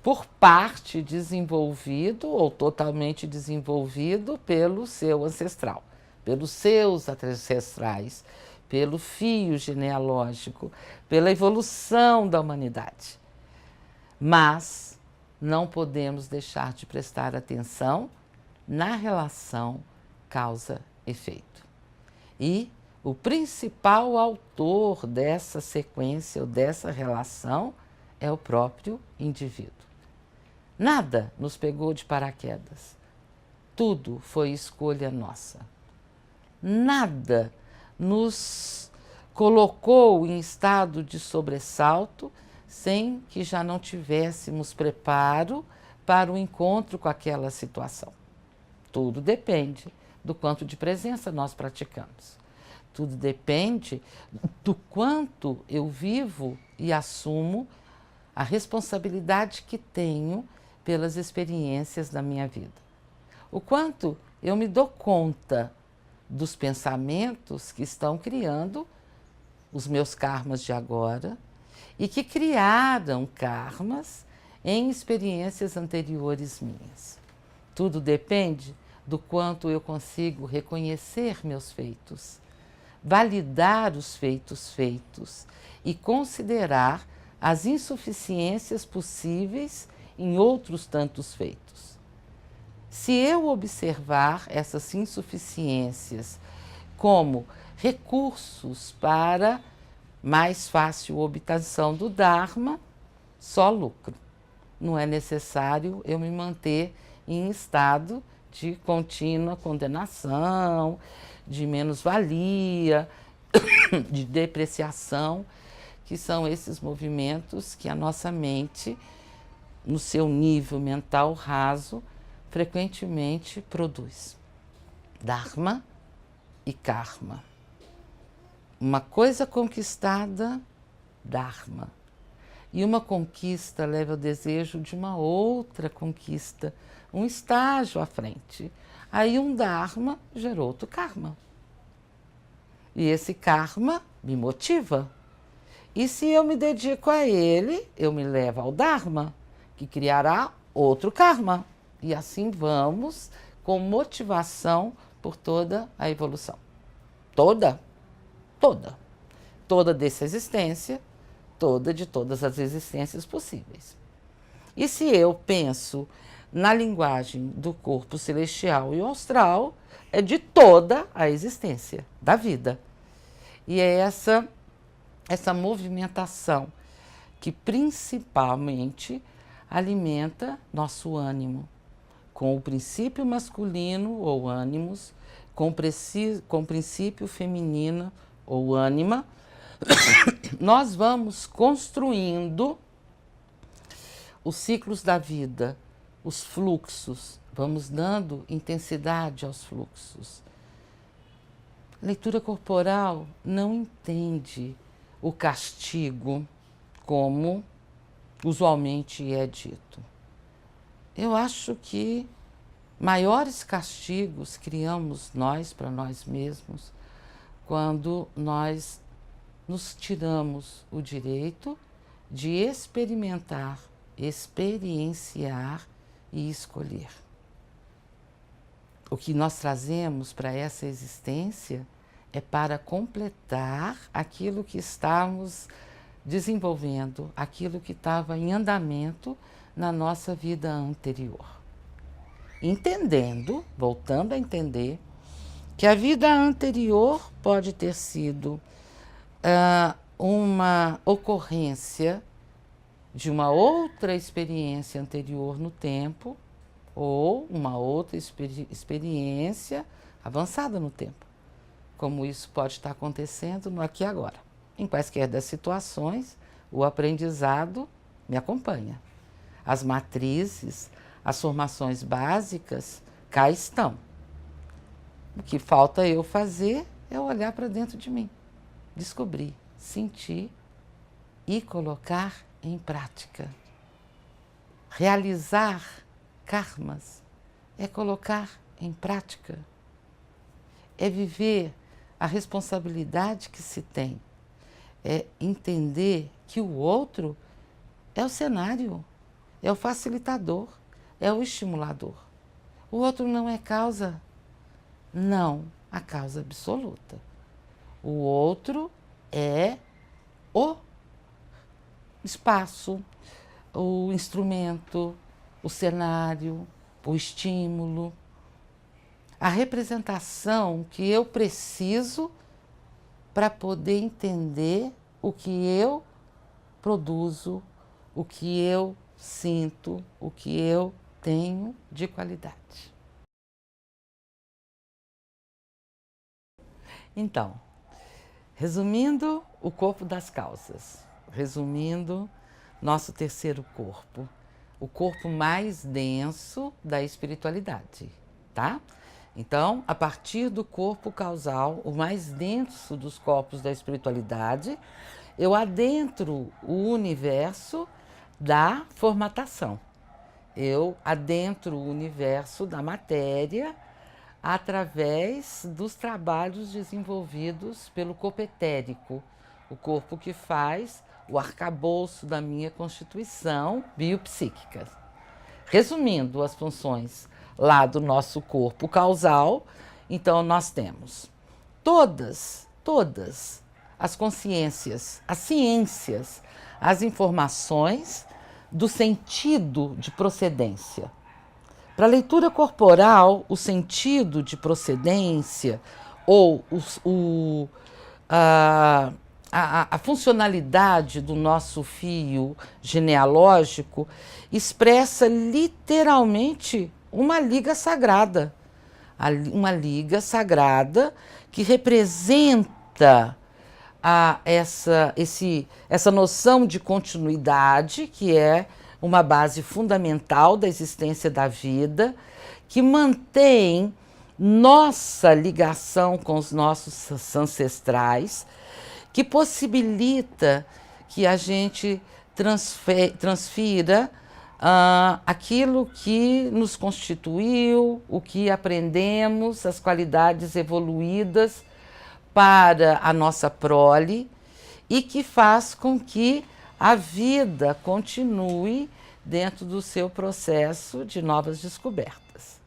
por parte desenvolvido ou totalmente desenvolvido pelo seu ancestral, pelos seus ancestrais, pelo fio genealógico, pela evolução da humanidade. Mas não podemos deixar de prestar atenção na relação causa-efeito. E o principal autor dessa sequência ou dessa relação é o próprio indivíduo. Nada nos pegou de paraquedas. Tudo foi escolha nossa. Nada nos colocou em estado de sobressalto sem que já não tivéssemos preparo para o encontro com aquela situação. Tudo depende do quanto de presença nós praticamos. Tudo depende do quanto eu vivo e assumo a responsabilidade que tenho pelas experiências da minha vida. O quanto eu me dou conta dos pensamentos que estão criando os meus karmas de agora e que criaram karmas em experiências anteriores minhas. Tudo depende do quanto eu consigo reconhecer meus feitos, validar os feitos e considerar as insuficiências possíveis em outros tantos feitos. Se eu observar essas insuficiências como recursos para mais fácil obtenção do Dharma, só lucro. Não é necessário eu me manter em estado de contínua condenação, de menos-valia, de depreciação, que são esses movimentos que a nossa mente, no seu nível mental raso, frequentemente produz. Dharma e karma. Uma coisa conquistada, Dharma. E uma conquista leva ao desejo de uma outra conquista, um estágio à frente. Aí um Dharma gerou outro karma. E esse karma me motiva. E se eu me dedico a ele, eu me levo ao Dharma, que criará outro karma. E assim vamos com motivação por toda a evolução. Toda dessa existência, toda de todas as existências possíveis. E se eu penso na linguagem do corpo celestial e astral, é de toda a existência da vida. E é essa movimentação que principalmente alimenta nosso ânimo, com o princípio masculino ou ânimos, com o princípio feminino ou ânima, nós vamos construindo os ciclos da vida, os fluxos, vamos dando intensidade aos fluxos. A leitura corporal não entende o castigo como usualmente é dito. Eu acho que maiores castigos criamos nós para nós mesmos quando nós nos tiramos o direito de experimentar, experienciar e escolher. O que nós trazemos para essa existência é para completar aquilo que estamos desenvolvendo, aquilo que estava em andamento na nossa vida anterior. Entendendo, voltando a entender, que a vida anterior pode ter sido uma ocorrência de uma outra experiência anterior no tempo ou uma outra experiência avançada no tempo, como isso pode estar acontecendo no aqui e agora. Em quaisquer das situações, o aprendizado me acompanha. As matrizes, as formações básicas, cá estão. O que falta eu fazer é olhar para dentro de mim, descobrir, sentir e colocar em prática. Realizar karmas é colocar em prática, é viver a responsabilidade que se tem, é entender que o outro é o cenário, é o facilitador, é o estimulador. O outro não é causa, não a causa absoluta. O outro é o espaço, o instrumento, o cenário, o estímulo, a representação que eu preciso para poder entender o que eu produzo, o que eu sinto, o que eu tenho de qualidade. Então, resumindo o corpo das causas, resumindo nosso terceiro corpo, o corpo mais denso da espiritualidade, tá? Então, a partir do corpo causal, o mais denso dos corpos da espiritualidade, eu adentro o universo da formatação. Eu adentro o universo da matéria através dos trabalhos desenvolvidos pelo corpo etérico, o corpo que faz o arcabouço da minha constituição biopsíquica. Resumindo as funções lá do nosso corpo causal, então nós temos todas as consciências, as ciências, as informações do sentido de procedência. Para a leitura corporal, o sentido de procedência ou a funcionalidade do nosso fio genealógico expressa literalmente uma liga sagrada. Uma liga sagrada que representa essa noção de continuidade, que é uma base fundamental da existência da vida, que mantém nossa ligação com os nossos ancestrais, que possibilita que a gente transfira aquilo que nos constituiu, o que aprendemos, as qualidades evoluídas para a nossa prole e que faz com que a vida continue dentro do seu processo de novas descobertas.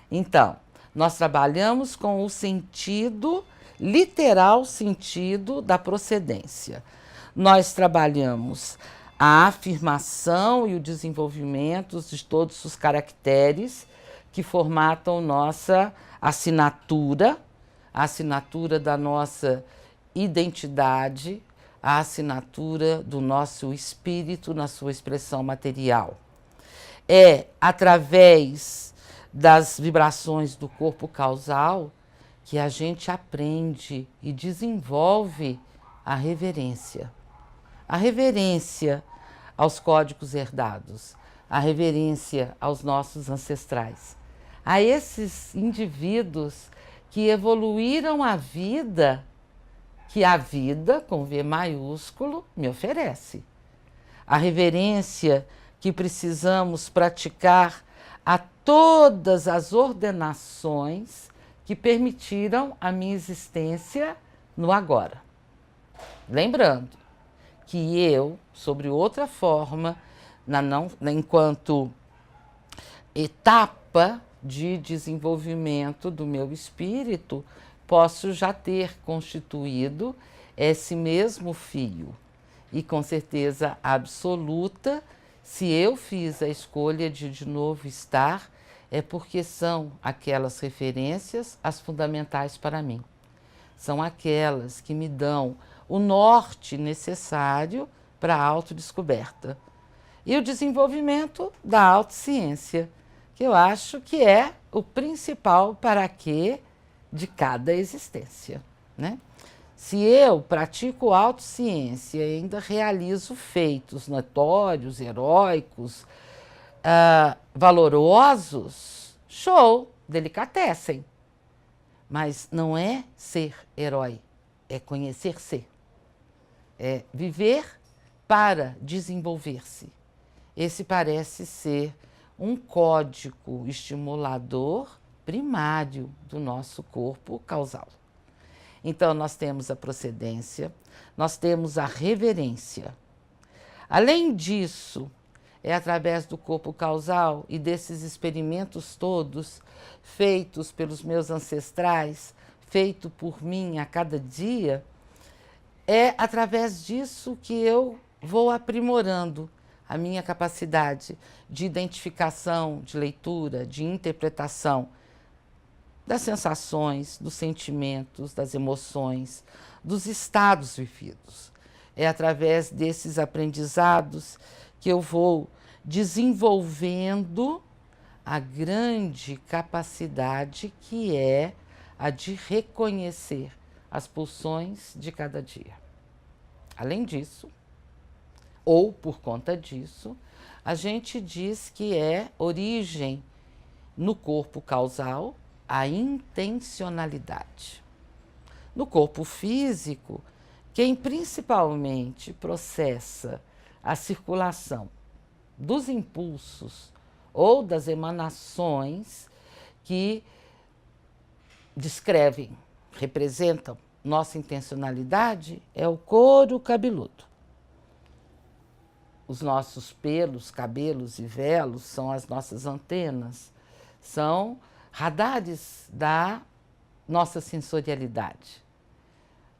Então, nós trabalhamos com o sentido, literal sentido da procedência. Nós trabalhamos a afirmação e o desenvolvimento de todos os caracteres que formatam nossa assinatura, a assinatura da nossa identidade, a assinatura do nosso espírito na sua expressão material. É através das vibrações do corpo causal que a gente aprende e desenvolve a reverência. A reverência aos códigos herdados, a reverência aos nossos ancestrais, a esses indivíduos que evoluíram a vida, que a vida, com V maiúsculo, me oferece. A reverência que precisamos praticar a todas as ordenações que permitiram a minha existência no agora. Lembrando que eu, sobre outra forma, enquanto etapa de desenvolvimento do meu espírito, posso já ter constituído esse mesmo fio. E com certeza absoluta, se eu fiz a escolha de novo estar, é porque são aquelas referências as fundamentais para mim. São aquelas que me dão o norte necessário para a autodescoberta. E o desenvolvimento da autociência, que eu acho que é o principal para quê de cada existência, né? Se eu pratico autociência e ainda realizo feitos notórios, heróicos, valorosos, show, delicatessen. Mas não é ser herói, é conhecer-se. É viver para desenvolver-se. Esse parece ser um código estimulador primário do nosso corpo causal. Então, nós temos a procedência, nós temos a reverência. Além disso, é através do corpo causal e desses experimentos todos feitos pelos meus ancestrais, feito por mim a cada dia, é através disso que eu vou aprimorando a minha capacidade de identificação, de leitura, de interpretação das sensações, dos sentimentos, das emoções, dos estados vividos. É através desses aprendizados que eu vou desenvolvendo a grande capacidade que é a de reconhecer as pulsões de cada dia. Além disso, ou por conta disso, a gente diz que é origem no corpo causal a intencionalidade. No corpo físico, quem principalmente processa a circulação dos impulsos ou das emanações que descrevem, representam nossa intencionalidade é o couro cabeludo. os nossos pelos, cabelos e velos são as nossas antenas, são radares da nossa sensorialidade.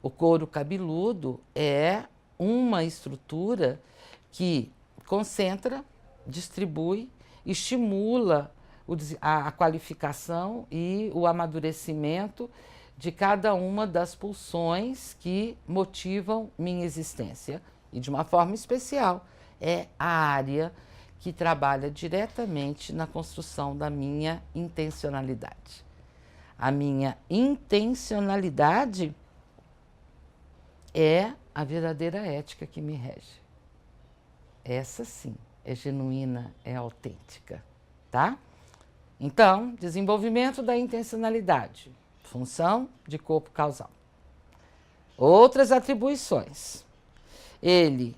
O couro cabeludo é uma estrutura que concentra, distribui, estimula a qualificação e o amadurecimento de cada uma das pulsões que motivam minha existência. E de uma forma especial, é a área que trabalha diretamente na construção da minha intencionalidade. A minha intencionalidade é a verdadeira ética que me rege. Essa sim é genuína, é autêntica, tá? Então, desenvolvimento da intencionalidade, função de corpo causal. Outras atribuições. Ele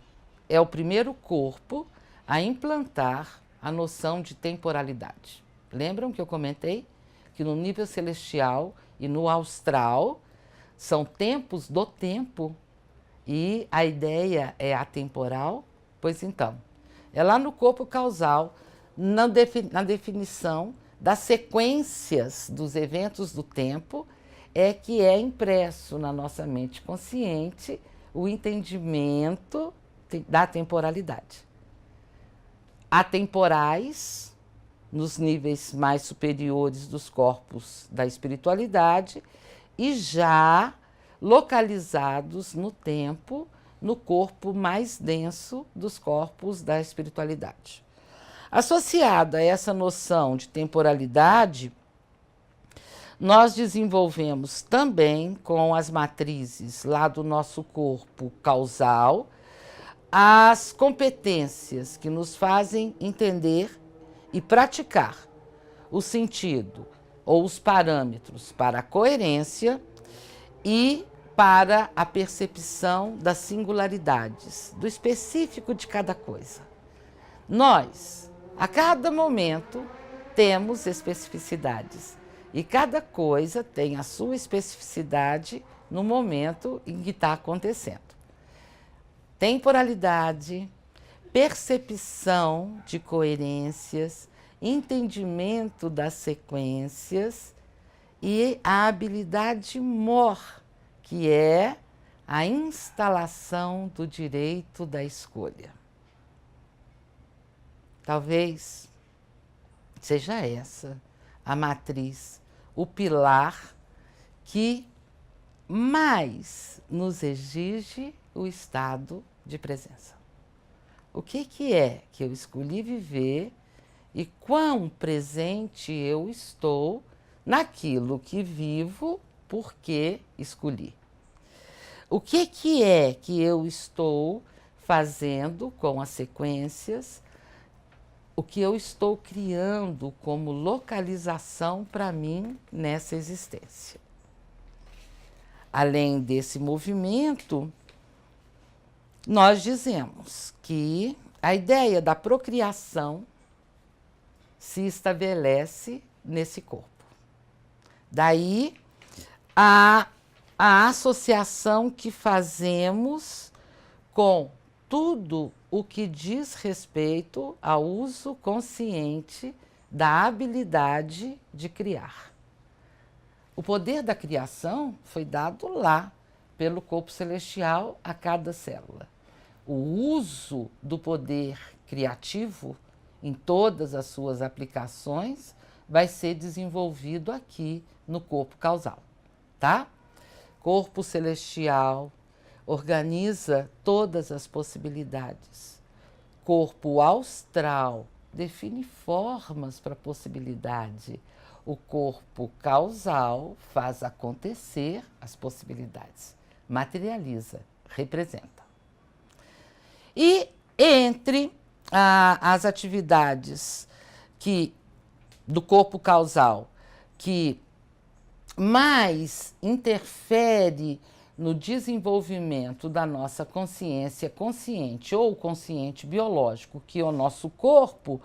é o primeiro corpo a implantar a noção de temporalidade. Lembram que eu comentei que no nível celestial e no austral são tempos do tempo e a ideia é atemporal? Pois então, é lá no corpo causal, na definição das sequências dos eventos do tempo, é que é impresso na nossa mente consciente o entendimento da temporalidade. Atemporais, nos níveis mais superiores dos corpos da espiritualidade, e já localizados no tempo, no corpo mais denso dos corpos da espiritualidade. Associada a essa noção de temporalidade, nós desenvolvemos também com as matrizes lá do nosso corpo causal as competências que nos fazem entender e praticar o sentido ou os parâmetros para a coerência e para a percepção das singularidades, do específico de cada coisa. Nós, a cada momento, temos especificidades e cada coisa tem a sua especificidade no momento em que está acontecendo. Temporalidade, percepção de coerências, entendimento das sequências e a habilidade mor, que é a instalação do direito da escolha. Talvez seja essa a matriz, o pilar que mais nos exige o estado de presença. O que é que eu escolhi viver e quão presente eu estou naquilo que vivo porque escolhi? O que é que eu estou fazendo com as sequências? O que eu estou criando como localização para mim nessa existência? Além desse movimento, nós dizemos que a ideia da procriação se estabelece nesse corpo. Daí a associação que fazemos com tudo o que diz respeito ao uso consciente da habilidade de criar. O poder da criação foi dado lá, pelo corpo celestial a cada célula. O uso do poder criativo em todas as suas aplicações vai ser desenvolvido aqui no corpo causal, tá? Corpo celestial organiza todas as possibilidades. Corpo austral define formas para a possibilidade. O corpo causal faz acontecer as possibilidades, materializa, representa. E entre as atividades do corpo causal que mais interfere no desenvolvimento da nossa consciência consciente ou consciente biológico, que é o nosso corpo,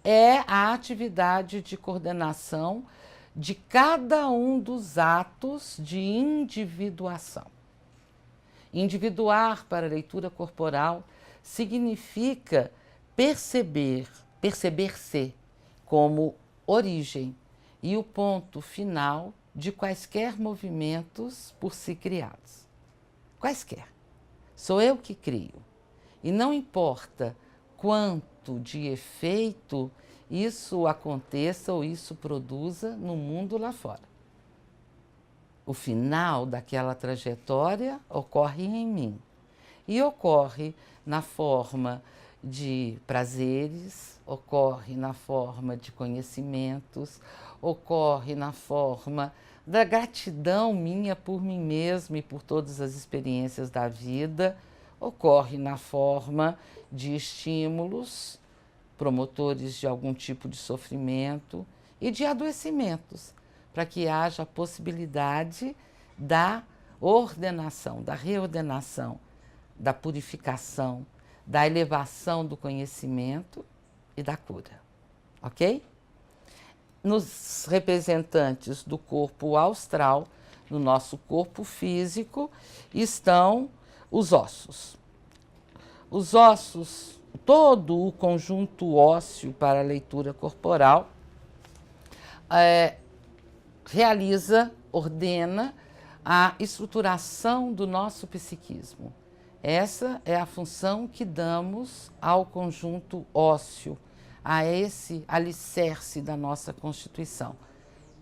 é a atividade de coordenação de cada um dos atos de individuação. Individuar para a leitura corporal significa perceber-se como origem e o ponto final de quaisquer movimentos por si criados. Quaisquer. Sou eu que crio. E não importa quanto de efeito isso aconteça ou isso produza no mundo lá fora. O final daquela trajetória ocorre em mim. E ocorre na forma de prazeres, ocorre na forma de conhecimentos, ocorre na forma da gratidão minha por mim mesma e por todas as experiências da vida, ocorre na forma de estímulos promotores de algum tipo de sofrimento e de adoecimentos, para que haja a possibilidade da ordenação, da reordenação, da purificação, da elevação do conhecimento e da cura, ok? Nos representantes do corpo astral, no nosso corpo físico, estão os ossos. Os ossos, todo o conjunto ósseo para a leitura corporal, ordena a estruturação do nosso psiquismo. Essa é a função que damos ao conjunto ósseo, a esse alicerce da nossa Constituição.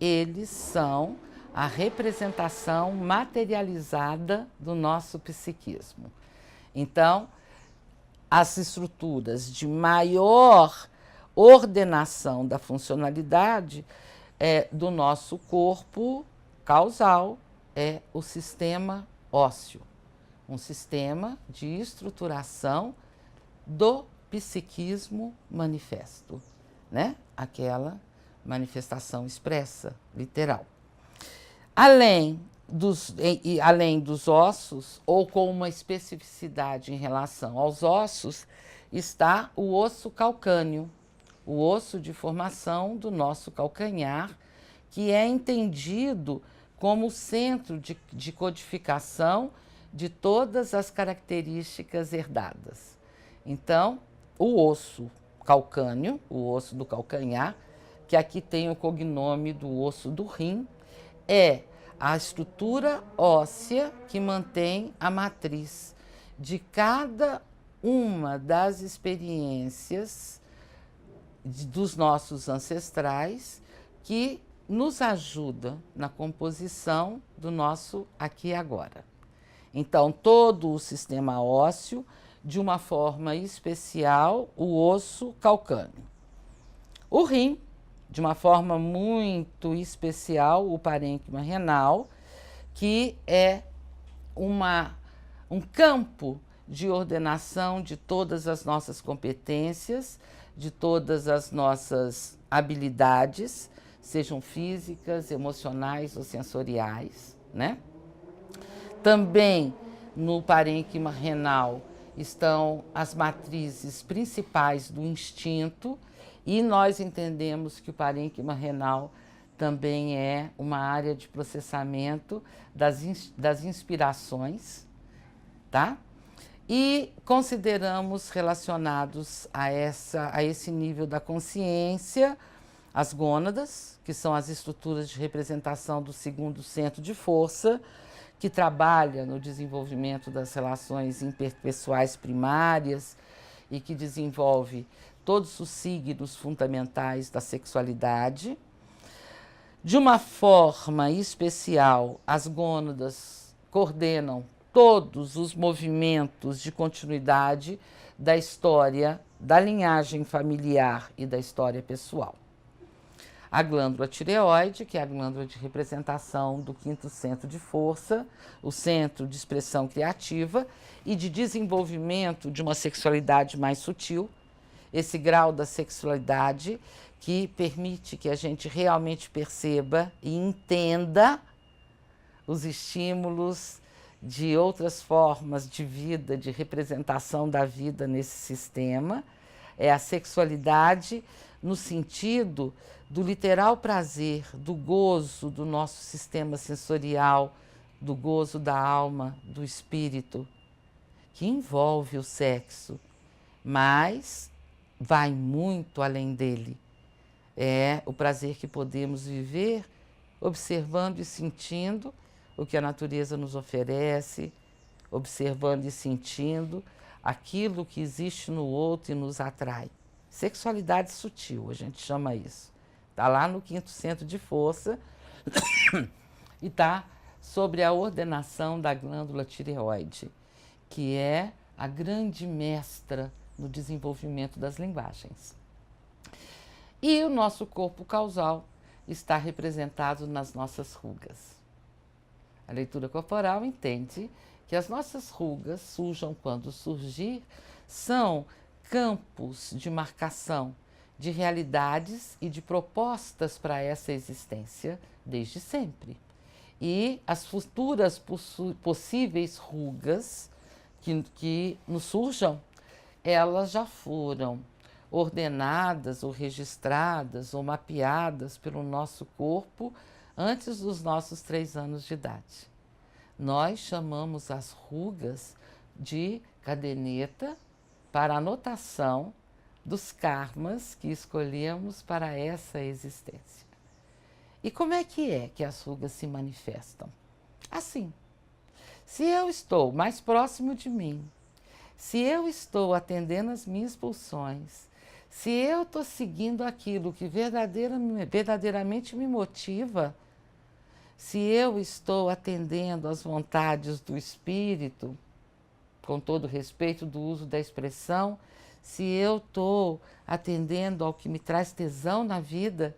Eles são a representação materializada do nosso psiquismo. Então, as estruturas de maior ordenação da funcionalidade do nosso corpo causal é o sistema ósseo, um sistema de estruturação do psiquismo manifesto, né? Aquela manifestação expressa, literal. Além dos ossos, ou com uma especificidade em relação aos ossos, está o osso calcâneo, o osso de formação do nosso calcanhar, que é entendido como centro de codificação de todas as características herdadas. Então, o osso calcâneo, o osso do calcanhar, que aqui tem o cognome do osso do rim, é a estrutura óssea que mantém a matriz de cada uma das experiências dos nossos ancestrais, que nos ajuda na composição do nosso aqui e agora. Então, todo o sistema ósseo, de uma forma especial, o osso calcâneo. O rim, de uma forma muito especial, o parênquima renal, que é um campo de ordenação de todas as nossas competências, de todas as nossas habilidades, sejam físicas, emocionais ou sensoriais, né? Também no parênquima renal estão as matrizes principais do instinto, e nós entendemos que o parênquima renal também é uma área de processamento das inspirações, tá? E consideramos relacionados a esse nível da consciência as gônadas, que são as estruturas de representação do segundo centro de força, que trabalha no desenvolvimento das relações interpessoais primárias e que desenvolve todos os signos fundamentais da sexualidade. De uma forma especial, as gônadas coordenam todos os movimentos de continuidade da história, da linhagem familiar e da história pessoal. A glândula tireoide, que é a glândula de representação do quinto centro de força, o centro de expressão criativa e de desenvolvimento de uma sexualidade mais sutil, esse grau da sexualidade que permite que a gente realmente perceba e entenda os estímulos de outras formas de vida, de representação da vida nesse sistema. É a sexualidade no sentido do literal prazer, do gozo do nosso sistema sensorial, do gozo da alma, do espírito, que envolve o sexo, mas vai muito além dele. É o prazer que podemos viver observando e sentindo o que a natureza nos oferece, observando e sentindo aquilo que existe no outro e nos atrai. Sexualidade sutil, a gente chama isso. Está lá no 5º centro de força e está sobre a ordenação da glândula tireoide, que é a grande mestra no desenvolvimento das linguagens. E o nosso corpo causal está representado nas nossas rugas. A leitura corporal entende que as nossas rugas, surjam quando surgir, são campos de marcação de realidades e de propostas para essa existência desde sempre. E as futuras possíveis rugas que nos surjam, elas já foram ordenadas ou registradas ou mapeadas pelo nosso corpo antes dos nossos 3 anos de idade. Nós chamamos as rugas de caderneta para anotação dos karmas que escolhemos para essa existência. E como é que as rugas se manifestam? Assim, se eu estou mais próximo de mim, se eu estou atendendo às minhas pulsões, se eu estou seguindo aquilo que verdadeiramente me motiva, se eu estou atendendo às vontades do espírito, com todo respeito do uso da expressão, se eu estou atendendo ao que me traz tesão na vida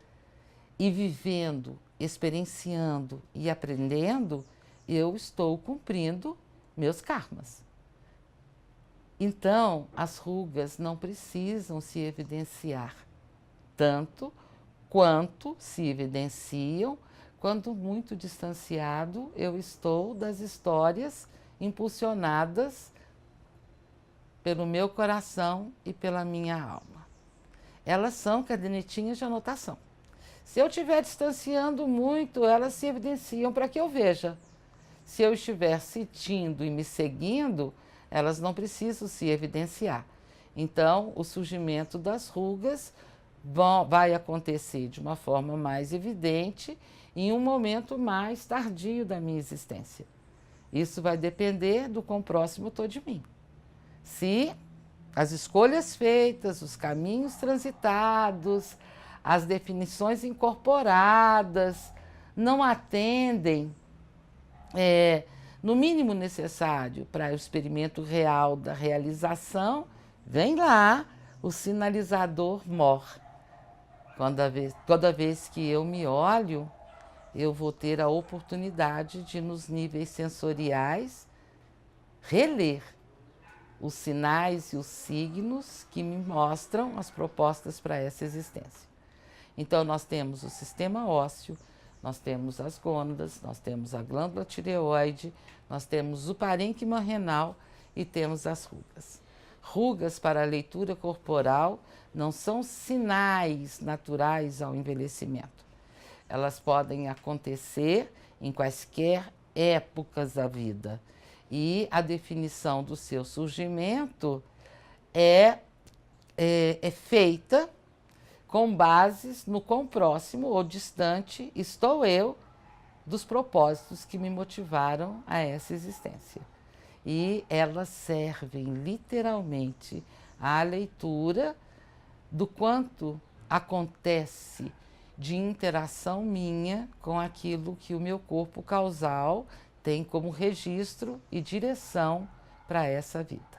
e vivendo, experienciando e aprendendo, eu estou cumprindo meus karmas. Então, as rugas não precisam se evidenciar tanto quanto se evidenciam quando muito distanciado eu estou das histórias impulsionadas pelo meu coração e pela minha alma. Elas são cadernetinhas de anotação. Se eu estiver distanciando muito, elas se evidenciam para que eu veja. Se eu estiver sentindo e me seguindo, elas não precisam se evidenciar. Então, o surgimento das rugas vai acontecer de uma forma mais evidente em um momento mais tardio da minha existência. Isso vai depender do quão próximo estou de mim. Se as escolhas feitas, os caminhos transitados, as definições incorporadas não atendem no mínimo necessário para o experimento real da realização, vem lá o sinalizador MOR. Toda vez que eu me olho, eu vou ter a oportunidade de, nos níveis sensoriais, reler os sinais e os signos que me mostram as propostas para essa existência. Então, nós temos o sistema ósseo, nós temos as gônadas, nós temos a glândula tireoide, nós temos o parênquima renal e temos as rugas. Rugas para a leitura corporal não são sinais naturais ao envelhecimento. Elas podem acontecer em quaisquer épocas da vida. E a definição do seu surgimento é feita com bases no quão próximo ou distante estou eu dos propósitos que me motivaram a essa existência. E elas servem literalmente à leitura do quanto acontece de interação minha com aquilo que o meu corpo causal tem como registro e direção para essa vida.